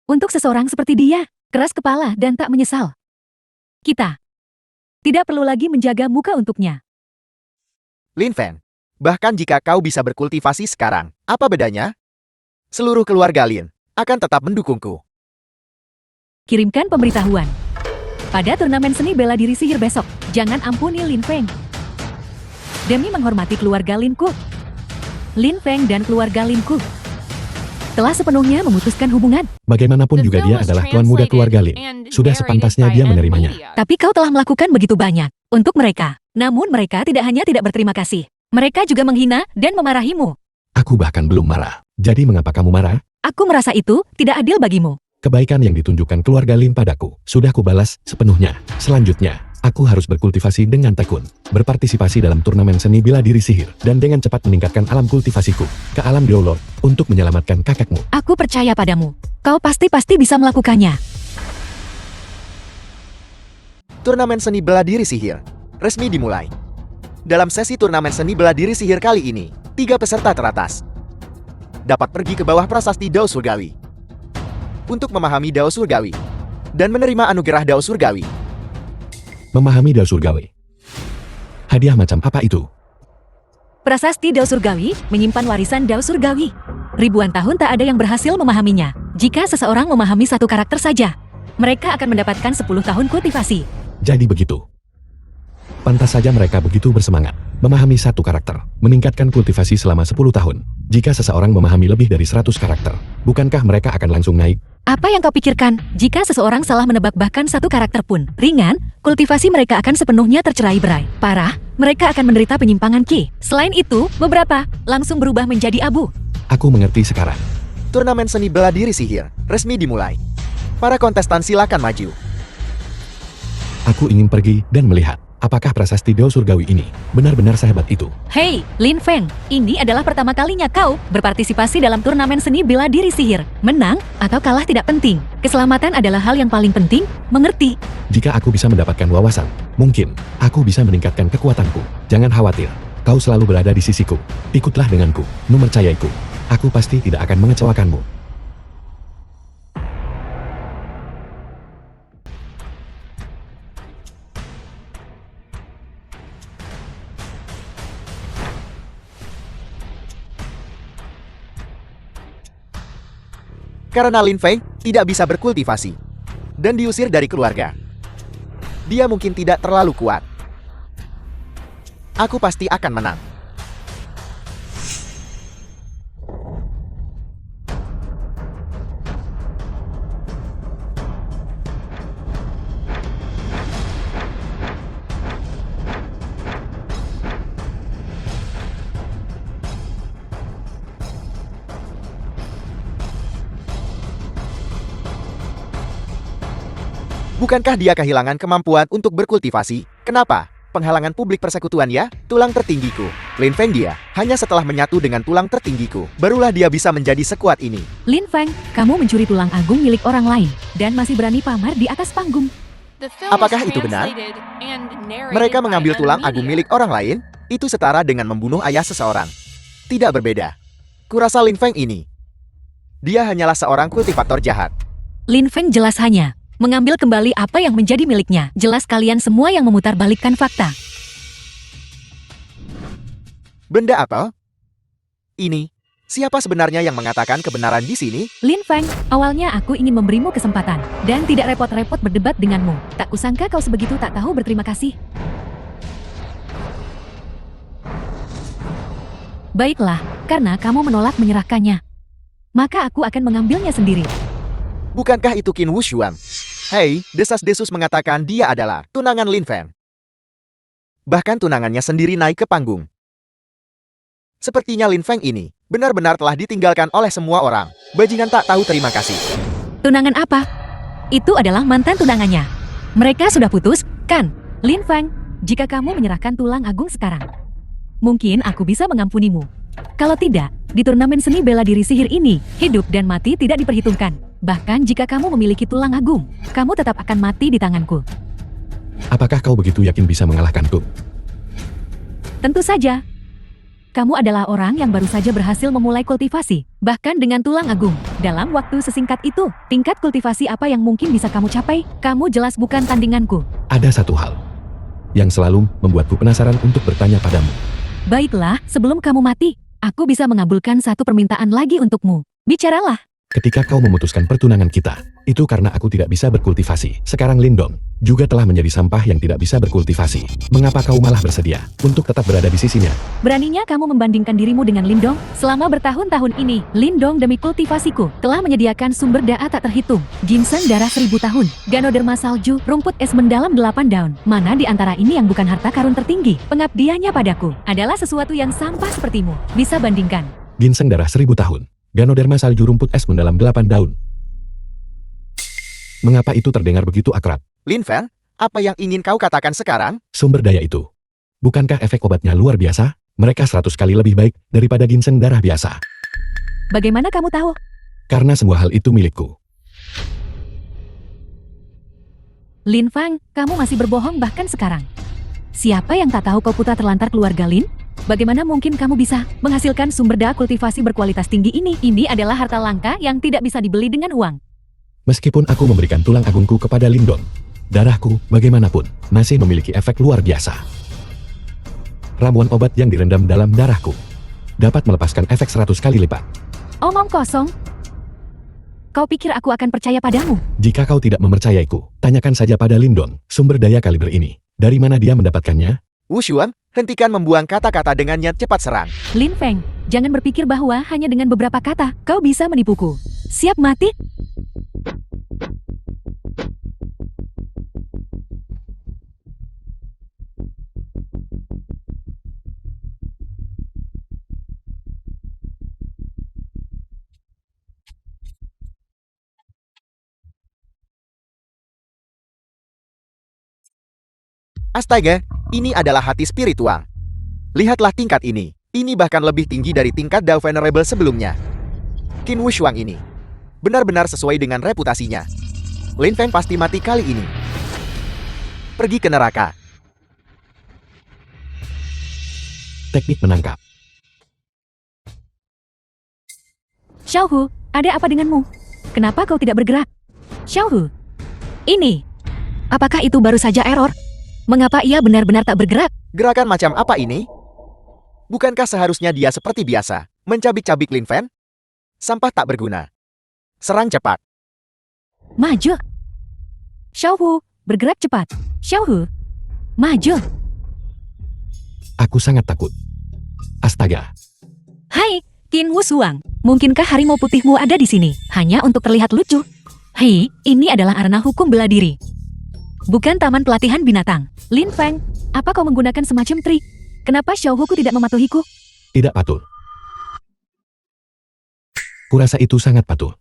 Speaker 2: Untuk seseorang seperti dia, keras kepala dan tak menyesal. Kita tidak perlu lagi menjaga muka untuknya.
Speaker 3: Lin Feng, bahkan jika kau bisa berkultivasi sekarang, apa bedanya? Seluruh keluarga Lin akan tetap mendukungku.
Speaker 2: Kirimkan pemberitahuan. Pada turnamen seni bela diri sihir besok, jangan ampuni Lin Feng. Demi menghormati keluarga Linku, Lin Feng dan keluarga Linku telah sepenuhnya memutuskan hubungan.
Speaker 1: Bagaimanapun
Speaker 4: The
Speaker 1: juga
Speaker 4: film
Speaker 1: dia
Speaker 4: was
Speaker 1: adalah tuan muda
Speaker 4: translated
Speaker 1: keluarga Lin.
Speaker 4: and
Speaker 1: Sudah
Speaker 4: narrated
Speaker 1: sepantasnya
Speaker 4: by
Speaker 1: dia menerimanya.
Speaker 4: Emilia.
Speaker 2: Tapi kau telah melakukan begitu banyak untuk mereka. Namun mereka tidak hanya tidak berterima kasih. Mereka juga menghina dan memarahimu.
Speaker 1: Aku bahkan belum marah. Jadi mengapa kamu marah?
Speaker 2: Aku merasa itu tidak adil bagimu.
Speaker 1: Kebaikan yang ditunjukkan keluarga Lin padaku sudah kubalas sepenuhnya. Selanjutnya, aku harus berkultivasi dengan tekun, berpartisipasi dalam turnamen seni bela diri sihir, dan dengan cepat meningkatkan alam kultivasiku ke alam Deolord untuk menyelamatkan kakakmu.
Speaker 2: Aku percaya padamu. Kau pasti bisa melakukannya.
Speaker 3: Turnamen seni bela diri sihir resmi dimulai. Dalam sesi turnamen seni bela diri sihir kali ini, 3 peserta teratas dapat pergi ke bawah prasasti Dao Surgawi untuk memahami Dao Surgawi dan menerima anugerah Dao Surgawi.
Speaker 1: Memahami Dao Surgawi. Hadiah macam apa itu?
Speaker 2: Prasasti Dao Surgawi menyimpan warisan Dao Surgawi. Ribuan tahun tak ada yang berhasil memahaminya. Jika seseorang memahami satu karakter saja, mereka akan mendapatkan 10 tahun kultivasi.
Speaker 1: Jadi begitu. Pantas saja mereka begitu bersemangat. Memahami satu karakter, meningkatkan kultivasi selama 10 tahun. Jika seseorang memahami lebih dari 100 karakter, bukankah mereka akan langsung naik?
Speaker 2: Apa yang kau pikirkan? Jika seseorang salah menebak bahkan satu karakter pun ringan, kultivasi mereka akan sepenuhnya tercerai-berai. Parah, mereka akan menderita penyimpangan ki. Selain itu, beberapa langsung berubah menjadi abu.
Speaker 1: Aku mengerti sekarang.
Speaker 3: Turnamen seni bela diri sihir resmi dimulai. Para kontestan silakan maju.
Speaker 1: Aku ingin pergi dan melihat apakah prasasti Dao Surgawi ini benar-benar sehebat itu.
Speaker 2: Hei, Lin Feng, ini adalah pertama kalinya kau berpartisipasi dalam turnamen seni bela diri sihir. Menang atau kalah tidak penting. Keselamatan adalah hal yang paling penting, mengerti?
Speaker 1: Jika aku bisa mendapatkan wawasan, mungkin aku bisa meningkatkan kekuatanku. Jangan khawatir, kau selalu berada di sisiku. Ikutlah denganku, percayaiku. Aku pasti tidak akan mengecewakanmu.
Speaker 3: Karena Lin Feng tidak bisa berkultivasi dan diusir dari keluarga. Dia mungkin tidak terlalu kuat. Aku pasti akan menang. Bukankah dia kehilangan kemampuan untuk berkultivasi? Kenapa? Penghalangan publik persekutuan ya? Tulang tertinggiku. Lin Feng dia. Hanya setelah menyatu dengan tulang tertinggiku, barulah dia bisa menjadi sekuat ini.
Speaker 2: Lin Feng, kamu mencuri tulang agung milik orang lain dan masih berani pamer di atas panggung.
Speaker 4: The film
Speaker 3: Apakah
Speaker 4: was
Speaker 3: itu benar?
Speaker 4: translated and narrated
Speaker 3: Mereka
Speaker 4: by
Speaker 3: mengambil tulang
Speaker 4: Unmedia.
Speaker 3: agung milik orang lain? Itu setara dengan membunuh ayah seseorang. Tidak berbeda. Kurasa Lin Feng ini. Dia hanyalah seorang kultivator jahat.
Speaker 2: Lin Feng jelas hanya mengambil kembali apa yang menjadi miliknya. Jelas kalian semua yang memutarbalikkan fakta.
Speaker 3: Benda apa? Ini. Siapa sebenarnya yang mengatakan kebenaran di sini?
Speaker 2: Lin Feng, awalnya aku ingin memberimu kesempatan dan tidak repot-repot berdebat denganmu. Tak kusangka kau sebegitu tak tahu berterima kasih. Baiklah, karena kamu menolak menyerahkannya, maka aku akan mengambilnya sendiri.
Speaker 3: Bukankah itu Qin Wushuang? Hei, desas-desus mengatakan dia adalah tunangan Lin Feng. Bahkan tunangannya sendiri naik ke panggung. Sepertinya Lin Feng ini benar-benar telah ditinggalkan oleh semua orang. Bajingan tak tahu terima kasih.
Speaker 2: Tunangan apa? Itu adalah mantan tunangannya. Mereka sudah putus, kan? Lin Feng, jika kamu menyerahkan tulang agung sekarang, mungkin aku bisa mengampunimu. Kalau tidak, di turnamen seni bela diri sihir ini, hidup dan mati tidak diperhitungkan. Bahkan jika kamu memiliki tulang agung, kamu tetap akan mati di tanganku.
Speaker 1: Apakah kau begitu yakin bisa mengalahkanku?
Speaker 2: Tentu saja. Kamu adalah orang yang baru saja berhasil memulai kultivasi, bahkan dengan tulang agung. Dalam waktu sesingkat itu, tingkat kultivasi apa yang mungkin bisa kamu capai? Kamu jelas bukan tandinganku.
Speaker 1: Ada satu hal yang selalu membuatku penasaran untuk bertanya padamu.
Speaker 2: Baiklah, sebelum kamu mati, aku bisa mengabulkan satu permintaan lagi untukmu. Bicaralah.
Speaker 1: Ketika kau memutuskan pertunangan kita, itu karena aku tidak bisa berkultivasi. Sekarang Lindong juga telah menjadi sampah yang tidak bisa berkultivasi. Mengapa kau malah bersedia untuk tetap berada di sisinya?
Speaker 2: Beraninya kamu membandingkan dirimu dengan Lindong? Selama bertahun-tahun ini, Lindong demi kultivasiku telah menyediakan sumber daya tak terhitung. Ginseng darah 1000 tahun, Ganoderma salju, rumput es mendalam 8 daun. Mana di antara ini yang bukan harta karun tertinggi? Pengabdiannya padaku adalah sesuatu yang sampah sepertimu. Bisa bandingkan.
Speaker 1: Ginseng darah 1000 tahun. Ganoderma salju rumput es mendalam 8 daun. Mengapa itu terdengar begitu akrab?
Speaker 3: Lin Feng, apa yang ingin kau katakan sekarang?
Speaker 1: Sumber daya itu. Bukankah efek obatnya luar biasa? Mereka 100 kali lebih baik daripada ginseng darah biasa.
Speaker 2: Bagaimana kamu tahu?
Speaker 1: Karena semua hal itu milikku.
Speaker 2: Lin Feng, kamu masih berbohong bahkan sekarang. Siapa yang tak tahu kau putra terlantar keluarga Lin? Bagaimana mungkin kamu bisa menghasilkan sumber daya kultivasi berkualitas tinggi ini? Ini adalah harta langka yang tidak bisa dibeli dengan uang.
Speaker 1: Meskipun aku memberikan tulang agungku kepada Lindong, darahku bagaimanapun masih memiliki efek luar biasa. Ramuan obat yang direndam dalam darahku dapat melepaskan efek 100 kali lipat.
Speaker 2: Omong kosong. Kau pikir aku akan percaya padamu?
Speaker 1: Jika kau tidak mempercayaiku, tanyakan saja pada Lindong, sumber daya kaliber ini. Dari mana dia mendapatkannya?
Speaker 3: Wu Xuan, hentikan membuang kata-kata dengannya, cepat serang.
Speaker 2: Lin Feng, jangan berpikir bahwa hanya dengan beberapa kata kau bisa menipuku. Siap mati?
Speaker 3: Astaga, ini adalah hati spiritual. Lihatlah tingkat ini. Ini bahkan lebih tinggi dari tingkat Dao Venerable sebelumnya. Qin Wushuang ini benar-benar sesuai dengan reputasinya. Lin Feng pasti mati kali ini. Pergi ke neraka.
Speaker 1: Teknik menangkap.
Speaker 2: Xiaohu, ada apa denganmu? Kenapa kau tidak bergerak? Xiaohu, ini. Apakah itu baru saja error? Mengapa ia benar-benar tak bergerak?
Speaker 3: Gerakan macam apa ini? Bukankah seharusnya dia seperti biasa, mencabik-cabik Lin Feng? Sampah tak berguna. Serang cepat.
Speaker 2: Maju. Xiaohu, bergerak cepat. Xiaohu, maju.
Speaker 1: Aku sangat takut. Astaga.
Speaker 2: Hai, Qin Wushuang. Mungkinkah harimau putihmu ada di sini hanya untuk terlihat lucu? Hei, ini adalah arena hukum bela diri. Bukan taman pelatihan binatang. Lin Feng, apa kau menggunakan semacam trik? Kenapa Xiaohuku tidak mematuhiku?
Speaker 1: Tidak patuh. Kurasa itu sangat patuh.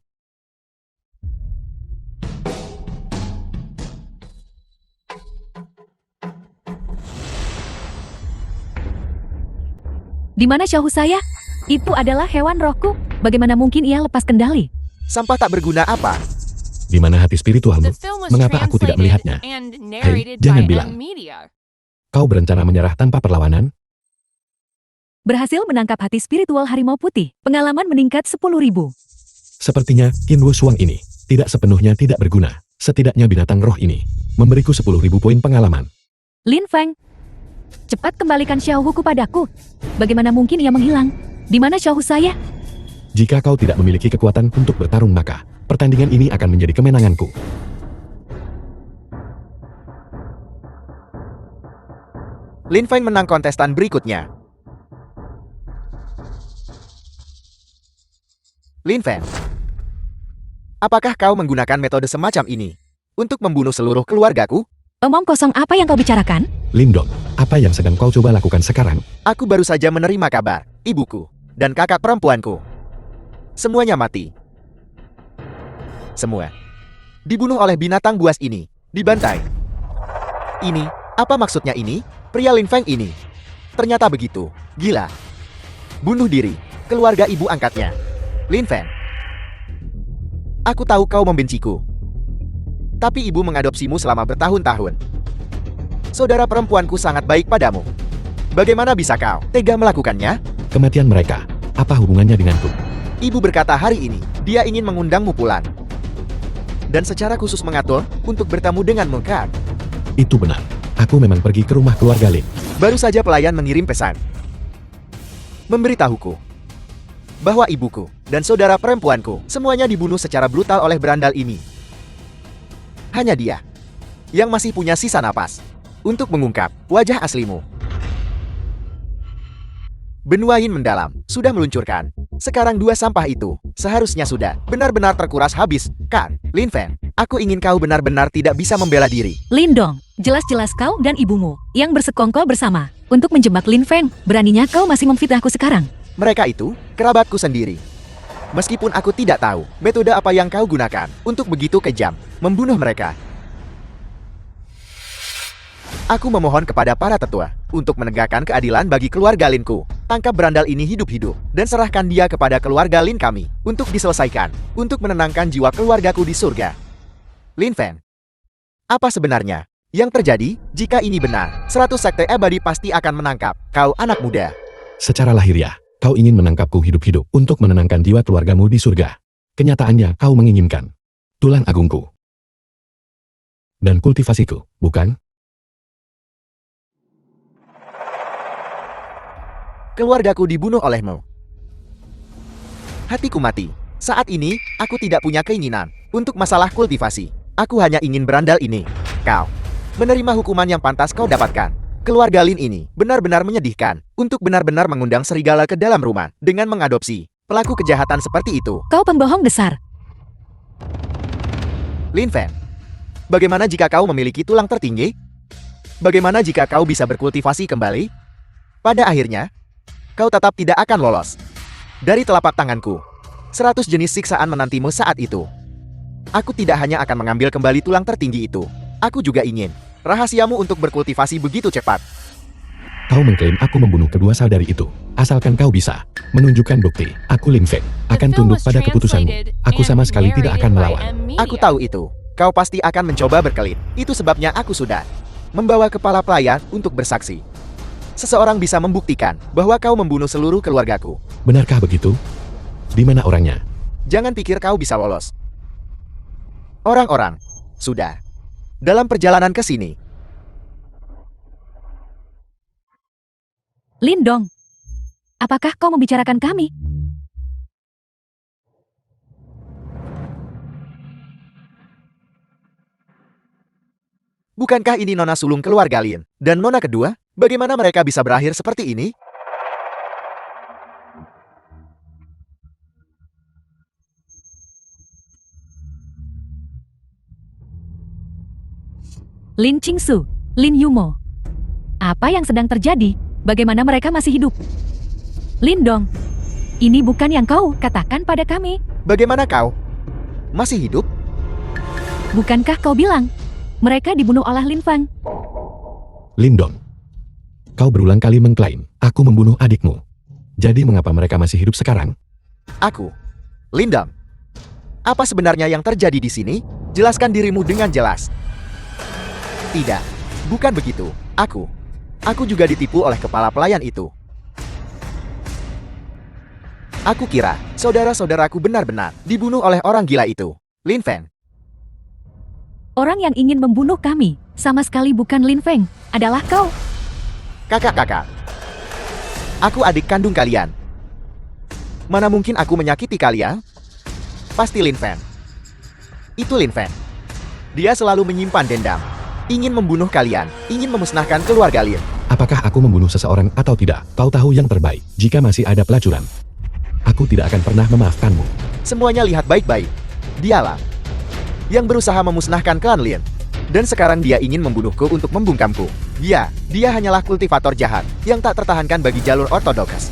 Speaker 2: Di mana Xiaohu saya? Itu adalah hewan rohku. Bagaimana mungkin ia lepas kendali?
Speaker 3: Sampah tak berguna apa?
Speaker 1: Di mana hati spiritualmu?
Speaker 4: The film was
Speaker 1: Mengapa aku tidak
Speaker 4: translated
Speaker 1: melihatnya?
Speaker 4: and narrated
Speaker 1: jangan
Speaker 4: by
Speaker 1: bilang.
Speaker 4: Media.
Speaker 1: Kau berencana menyerah tanpa perlawanan?
Speaker 2: Berhasil menangkap hati spiritual harimau putih. Pengalaman meningkat 10.000.
Speaker 1: Sepertinya Qin Wushuang ini tidak sepenuhnya tidak berguna. Setidaknya binatang roh ini memberiku 10.000 poin pengalaman.
Speaker 2: Lin Feng, cepat kembalikan Xiaohuku padaku. Bagaimana mungkin ia menghilang? Di mana Xiaohu saya?
Speaker 1: Jika kau tidak memiliki kekuatan untuk bertarung maka pertandingan ini akan menjadi kemenanganku.
Speaker 3: Lin Feng menang kontestan berikutnya. Lin Feng, apakah kau menggunakan metode semacam ini untuk membunuh seluruh keluargaku?
Speaker 2: Omong kosong apa yang kau bicarakan?
Speaker 1: Lindong, apa yang sedang kau coba lakukan sekarang?
Speaker 3: Aku baru saja menerima kabar, ibuku dan kakak perempuanku. Semuanya mati. Semua dibunuh oleh binatang buas ini, dibantai. Ini, apa maksudnya ini? Pria Lin Feng ini ternyata begitu gila. Bunuh diri, keluarga ibu angkatnya. Lin Feng, aku tahu kau membenciku. Tapi ibu mengadopsimu selama bertahun-tahun. Saudara perempuanku sangat baik padamu. Bagaimana bisa kau tega melakukannya?
Speaker 1: Kematian mereka, apa hubungannya denganku?
Speaker 3: Ibu berkata hari ini, dia ingin mengundangmu pulang. Dan secara khusus mengatur untuk bertemu denganmu kan?
Speaker 1: Itu benar. Aku memang pergi ke rumah keluarga Lin.
Speaker 3: Baru saja pelayan mengirim pesan. Memberitahuku bahwa ibuku dan saudara perempuanku semuanya dibunuh secara brutal oleh berandal ini. Hanya dia yang masih punya sisa napas untuk mengungkap wajah aslimu. Benua Yin mendalam sudah meluncurkan. Sekarang dua sampah itu seharusnya sudah benar-benar terkuras habis, kan? Lin Feng, aku ingin kau benar-benar tidak bisa membela diri.
Speaker 2: Lindong, jelas-jelas kau dan ibumu yang bersekongkol bersama untuk menjebak Lin Feng. Beraninya kau masih memfitnahku sekarang.
Speaker 3: Mereka itu kerabatku sendiri. Meskipun aku tidak tahu metode apa yang kau gunakan untuk begitu kejam membunuh mereka. Aku memohon kepada para tetua untuk menegakkan keadilan bagi keluarga Linku. Tangkap berandal ini hidup-hidup dan serahkan dia kepada keluarga Lin kami untuk diselesaikan, untuk menenangkan jiwa keluargaku di surga. Lin Feng, apa sebenarnya yang terjadi? Jika ini benar, 100 sekte abadi pasti akan menangkap kau, anak muda.
Speaker 1: Secara lahiriah, kau ingin menangkapku hidup-hidup untuk menenangkan jiwa keluargamu di surga. Kenyataannya kau menginginkan tulang agungku dan kultivasiku, bukan?
Speaker 3: Keluargaku dibunuh olehmu. Hatiku mati. Saat ini, aku tidak punya keinginan untuk masalah kultivasi. Aku hanya ingin berandal ini. Kau menerima hukuman yang pantas kau dapatkan. Keluarga Lin ini benar-benar menyedihkan untuk benar-benar mengundang serigala ke dalam rumah dengan mengadopsi pelaku kejahatan seperti itu.
Speaker 2: Kau pembohong besar.
Speaker 3: Lin Feng, bagaimana jika kau memiliki tulang tertinggi? Bagaimana jika kau bisa berkultivasi kembali? Pada akhirnya, kau tetap tidak akan lolos. Dari telapak tanganku, 100 jenis siksaan menantimu saat itu. Aku tidak hanya akan mengambil kembali tulang tertinggi itu, aku juga ingin rahasiamu untuk berkultivasi begitu cepat.
Speaker 1: Kau mengklaim aku membunuh kedua saudari itu. Asalkan kau bisa menunjukkan bukti, aku Lin Feng akan tunduk pada keputusanmu. Aku sama sekali tidak akan melawan.
Speaker 3: Aku tahu itu. Kau pasti akan mencoba berkelit. Itu sebabnya aku sudah membawa kepala pelayan untuk bersaksi. Seseorang bisa membuktikan bahwa kau membunuh seluruh keluargaku.
Speaker 1: Benarkah begitu? Di mana orangnya?
Speaker 3: Jangan pikir kau bisa lolos. Orang-orang sudah dalam perjalanan ke sini.
Speaker 2: Lindong, apakah kau membicarakan kami?
Speaker 3: Bukankah ini nona sulung keluarga Lin? Dan nona kedua? Bagaimana mereka bisa berakhir seperti ini?
Speaker 2: Lin Qingsu, Lin Yumo. Apa yang sedang terjadi? Bagaimana mereka masih hidup? Lindong, ini bukan yang kau katakan pada kami.
Speaker 3: Bagaimana kau? Masih hidup?
Speaker 2: Bukankah kau bilang mereka dibunuh oleh Lin Feng?
Speaker 1: Lindong, kau berulang kali mengklaim aku membunuh adikmu. Jadi mengapa mereka masih hidup sekarang?
Speaker 3: Aku, Lindong. Apa sebenarnya yang terjadi di sini? Jelaskan dirimu dengan jelas. Tidak, bukan begitu. Aku juga ditipu oleh kepala pelayan itu. Aku kira saudara-saudaraku benar-benar dibunuh oleh orang gila itu, Lin Feng.
Speaker 2: Orang yang ingin membunuh kami sama sekali bukan Lin Feng, adalah kau.
Speaker 3: Kakak-kakak, aku adik kandung kalian. Mana mungkin aku menyakiti kalian? Pasti Lin Feng. Itu Lin Feng. Dia selalu menyimpan dendam. Ingin membunuh kalian, ingin memusnahkan keluarga Lin.
Speaker 1: Apakah aku membunuh seseorang atau tidak? Kau tahu yang terbaik. Jika masih ada pelacuran, aku tidak akan pernah memaafkanmu.
Speaker 3: Semuanya lihat baik-baik. Dialah yang berusaha memusnahkan klan Lin. Dan sekarang dia ingin membunuhku untuk membungkamku. Dia hanyalah kultivator jahat yang tak tertahankan bagi jalur ortodoks.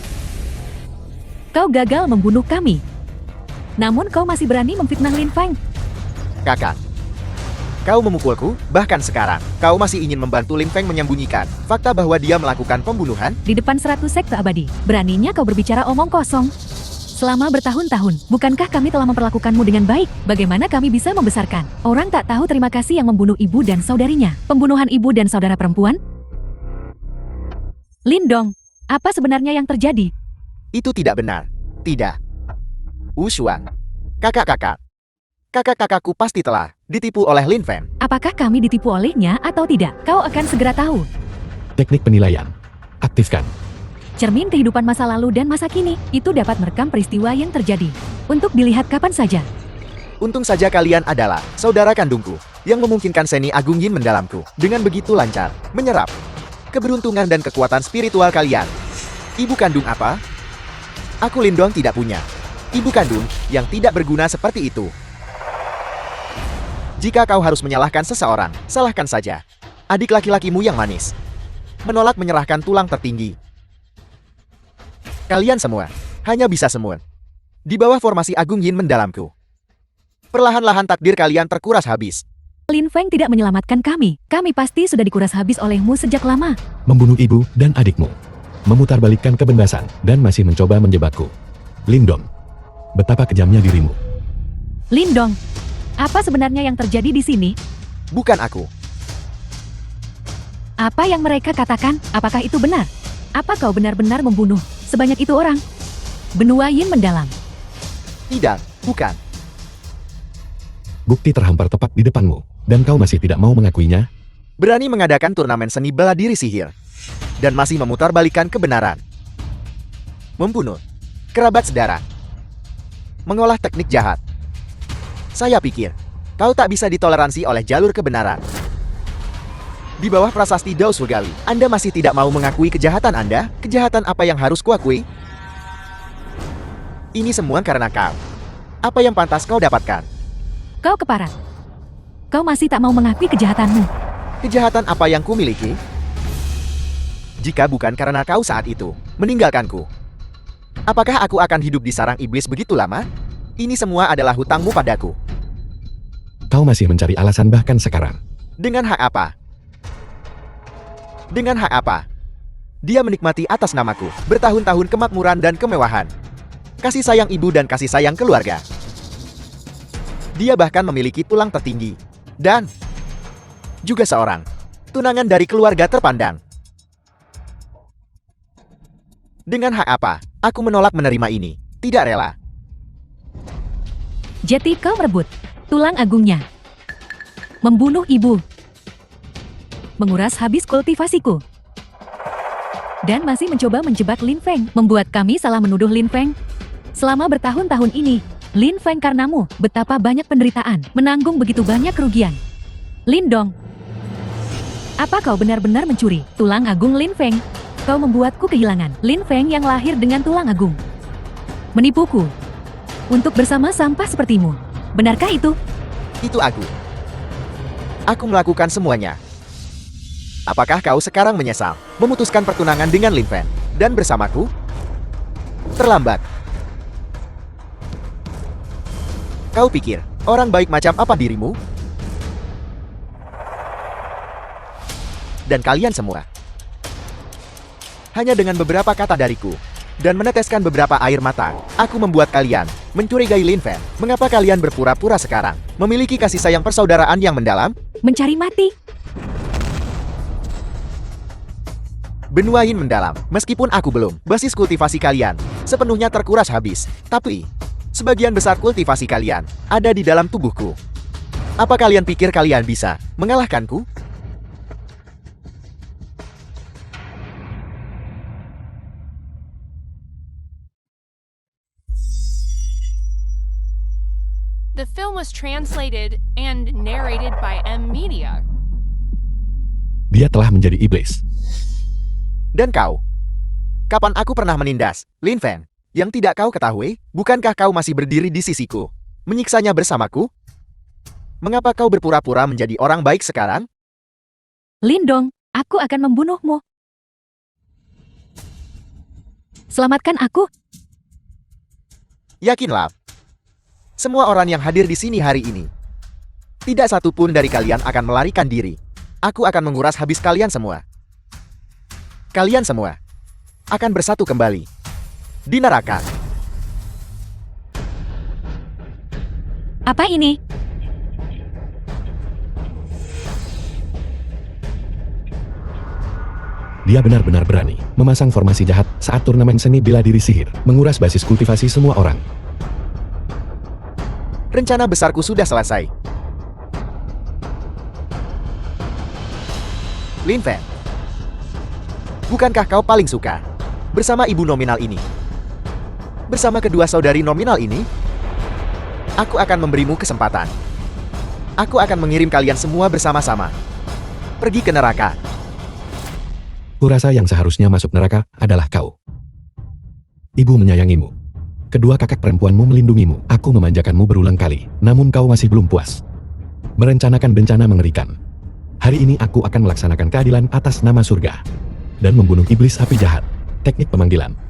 Speaker 2: Kau gagal membunuh kami. Namun kau masih berani memfitnah Lin Feng.
Speaker 3: Kakak, kau memukulku, bahkan sekarang, kau masih ingin membantu Lin Feng menyembunyikan fakta bahwa dia melakukan pembunuhan?
Speaker 2: Di depan 100 sekte abadi, beraninya kau berbicara omong kosong. Selama bertahun-tahun, bukankah kami telah memperlakukanmu dengan baik? Bagaimana kami bisa membesarkan orang tak tahu terima kasih yang membunuh ibu dan saudarinya? Pembunuhan ibu dan saudara perempuan? Lindong, apa sebenarnya yang terjadi?
Speaker 3: Itu tidak benar. Tidak. Wushuang, kakak-kakak. Kakak-kakakku pasti telah ditipu oleh Lin Feng.
Speaker 2: Apakah kami ditipu olehnya atau tidak? Kau akan segera tahu.
Speaker 1: Teknik penilaian. Aktifkan.
Speaker 2: Cermin kehidupan masa lalu dan masa kini, itu dapat merekam peristiwa yang terjadi. Untuk dilihat kapan saja.
Speaker 3: Untung saja kalian adalah saudara kandungku, yang memungkinkan seni Agung Yin mendalamku, dengan begitu lancar, menyerap keberuntungan dan kekuatan spiritual kalian. Ibu kandung apa? Aku Lindong tidak punya ibu kandung yang tidak berguna seperti itu. Jika kau harus menyalahkan seseorang, salahkan saja adik laki-lakimu yang manis. Menolak menyerahkan tulang tertinggi. Kalian semua hanya bisa semut di bawah formasi Agung Yin mendalamku. Perlahan-lahan takdir kalian terkuras habis.
Speaker 2: Lin Feng tidak menyelamatkan kami. Kami pasti sudah dikuras habis olehmu sejak lama.
Speaker 1: Membunuh ibu dan adikmu. Memutarbalikkan kebebasan dan masih mencoba menjebakku. Lindong, betapa kejamnya dirimu.
Speaker 2: Lindong, apa sebenarnya yang terjadi di sini?
Speaker 3: Bukan aku.
Speaker 2: Apa yang mereka katakan, apakah itu benar? Apa kau benar-benar membunuh sebanyak itu orang? Benua Yin mendalam.
Speaker 3: Tidak, bukan.
Speaker 1: Bukti terhampar tepat di depanmu, dan kau masih tidak mau mengakuinya?
Speaker 3: Berani mengadakan turnamen seni bela diri sihir, dan masih memutarbalikkan kebenaran. Membunuh kerabat saudara. mengolah teknik jahat. Saya pikir, kau tak bisa ditoleransi oleh jalur kebenaran. Di bawah prasasti Dao Surgawi, Anda masih tidak mau mengakui kejahatan Anda? Kejahatan apa yang harus kuakui? Ini semua karena kau. Apa yang pantas kau dapatkan?
Speaker 2: Kau keparat. Kau masih tak mau mengakui kejahatanmu.
Speaker 3: Kejahatan apa yang kumiliki? Jika bukan karena kau saat itu meninggalkanku, apakah aku akan hidup di sarang iblis begitu lama? Ini semua adalah hutangmu padaku.
Speaker 1: Kau masih mencari alasan bahkan sekarang.
Speaker 3: Dengan hak apa? Dengan hak apa? Dia menikmati atas namaku bertahun-tahun kemakmuran dan kemewahan. Kasih sayang ibu dan kasih sayang keluarga. Dia bahkan memiliki tulang tertinggi. Dan juga seorang tunangan dari keluarga terpandang. Dengan hak apa, aku menolak menerima ini. Tidak rela.
Speaker 2: Jadi kau merebut tulang agungnya. Membunuh ibu. Menguras habis kultivasiku. Dan masih mencoba menjebak Lin Feng. Membuat kami salah menuduh Lin Feng. Selama bertahun-tahun ini, Lin Feng karenamu, betapa banyak penderitaan, menanggung begitu banyak kerugian. Lin Dong, apa kau benar-benar mencuri tulang agung Lin Feng? Kau membuatku kehilangan Lin Feng yang lahir dengan tulang agung. Menipuku untuk bersama sampah sepertimu. Benarkah itu?
Speaker 3: Itu aku. Aku melakukan semuanya. Apakah kau sekarang menyesal memutuskan pertunangan dengan Lin Feng dan bersamaku? Terlambat. Kau pikir orang baik macam apa dirimu? Dan kalian semua. Hanya dengan beberapa kata dariku dan meneteskan beberapa air mata, aku membuat kalian mencurigai Lin Feng. Mengapa kalian berpura-pura sekarang memiliki kasih sayang persaudaraan yang mendalam?
Speaker 2: Mencari mati.
Speaker 3: Benua Yin mendalam, meskipun aku belum. Basis kultivasi kalian sepenuhnya terkuras habis, tapi sebagian besar kultivasi kalian ada di dalam tubuhku. Apa kalian pikir kalian bisa mengalahkanku?
Speaker 4: The film was translated and narrated by M Media.
Speaker 1: Dia telah menjadi iblis.
Speaker 3: Dan kau? Kapan aku pernah menindas Lin Feng? Yang tidak kau ketahui, bukankah kau masih berdiri di sisiku, menyiksanya bersamaku? Mengapa kau berpura-pura menjadi orang baik sekarang?
Speaker 2: Lin Dong, aku akan membunuhmu. Selamatkan aku.
Speaker 3: Yakinlah. Semua orang yang hadir di sini hari ini, tidak satu pun dari kalian akan melarikan diri. Aku akan menguras habis kalian semua. Kalian semua akan bersatu kembali di neraka.
Speaker 2: Apa ini?
Speaker 1: Dia benar-benar berani memasang formasi jahat saat turnamen seni bela diri sihir, menguras basis kultivasi semua orang.
Speaker 3: Rencana besarku sudah selesai. Lin Feng, bukankah kau paling suka bersama ibu nominal ini? Bersama kedua saudari nominal ini? Aku akan memberimu kesempatan. Aku akan mengirim kalian semua bersama-sama pergi ke neraka.
Speaker 1: Kurasa yang seharusnya masuk neraka adalah kau. Ibu menyayangimu. Kedua kakak perempuanmu melindungimu. Aku memanjakanmu berulang kali, namun kau masih belum puas. Merencanakan bencana mengerikan. Hari ini aku akan melaksanakan keadilan atas nama surga dan membunuh iblis api jahat. Teknik pemanggilan.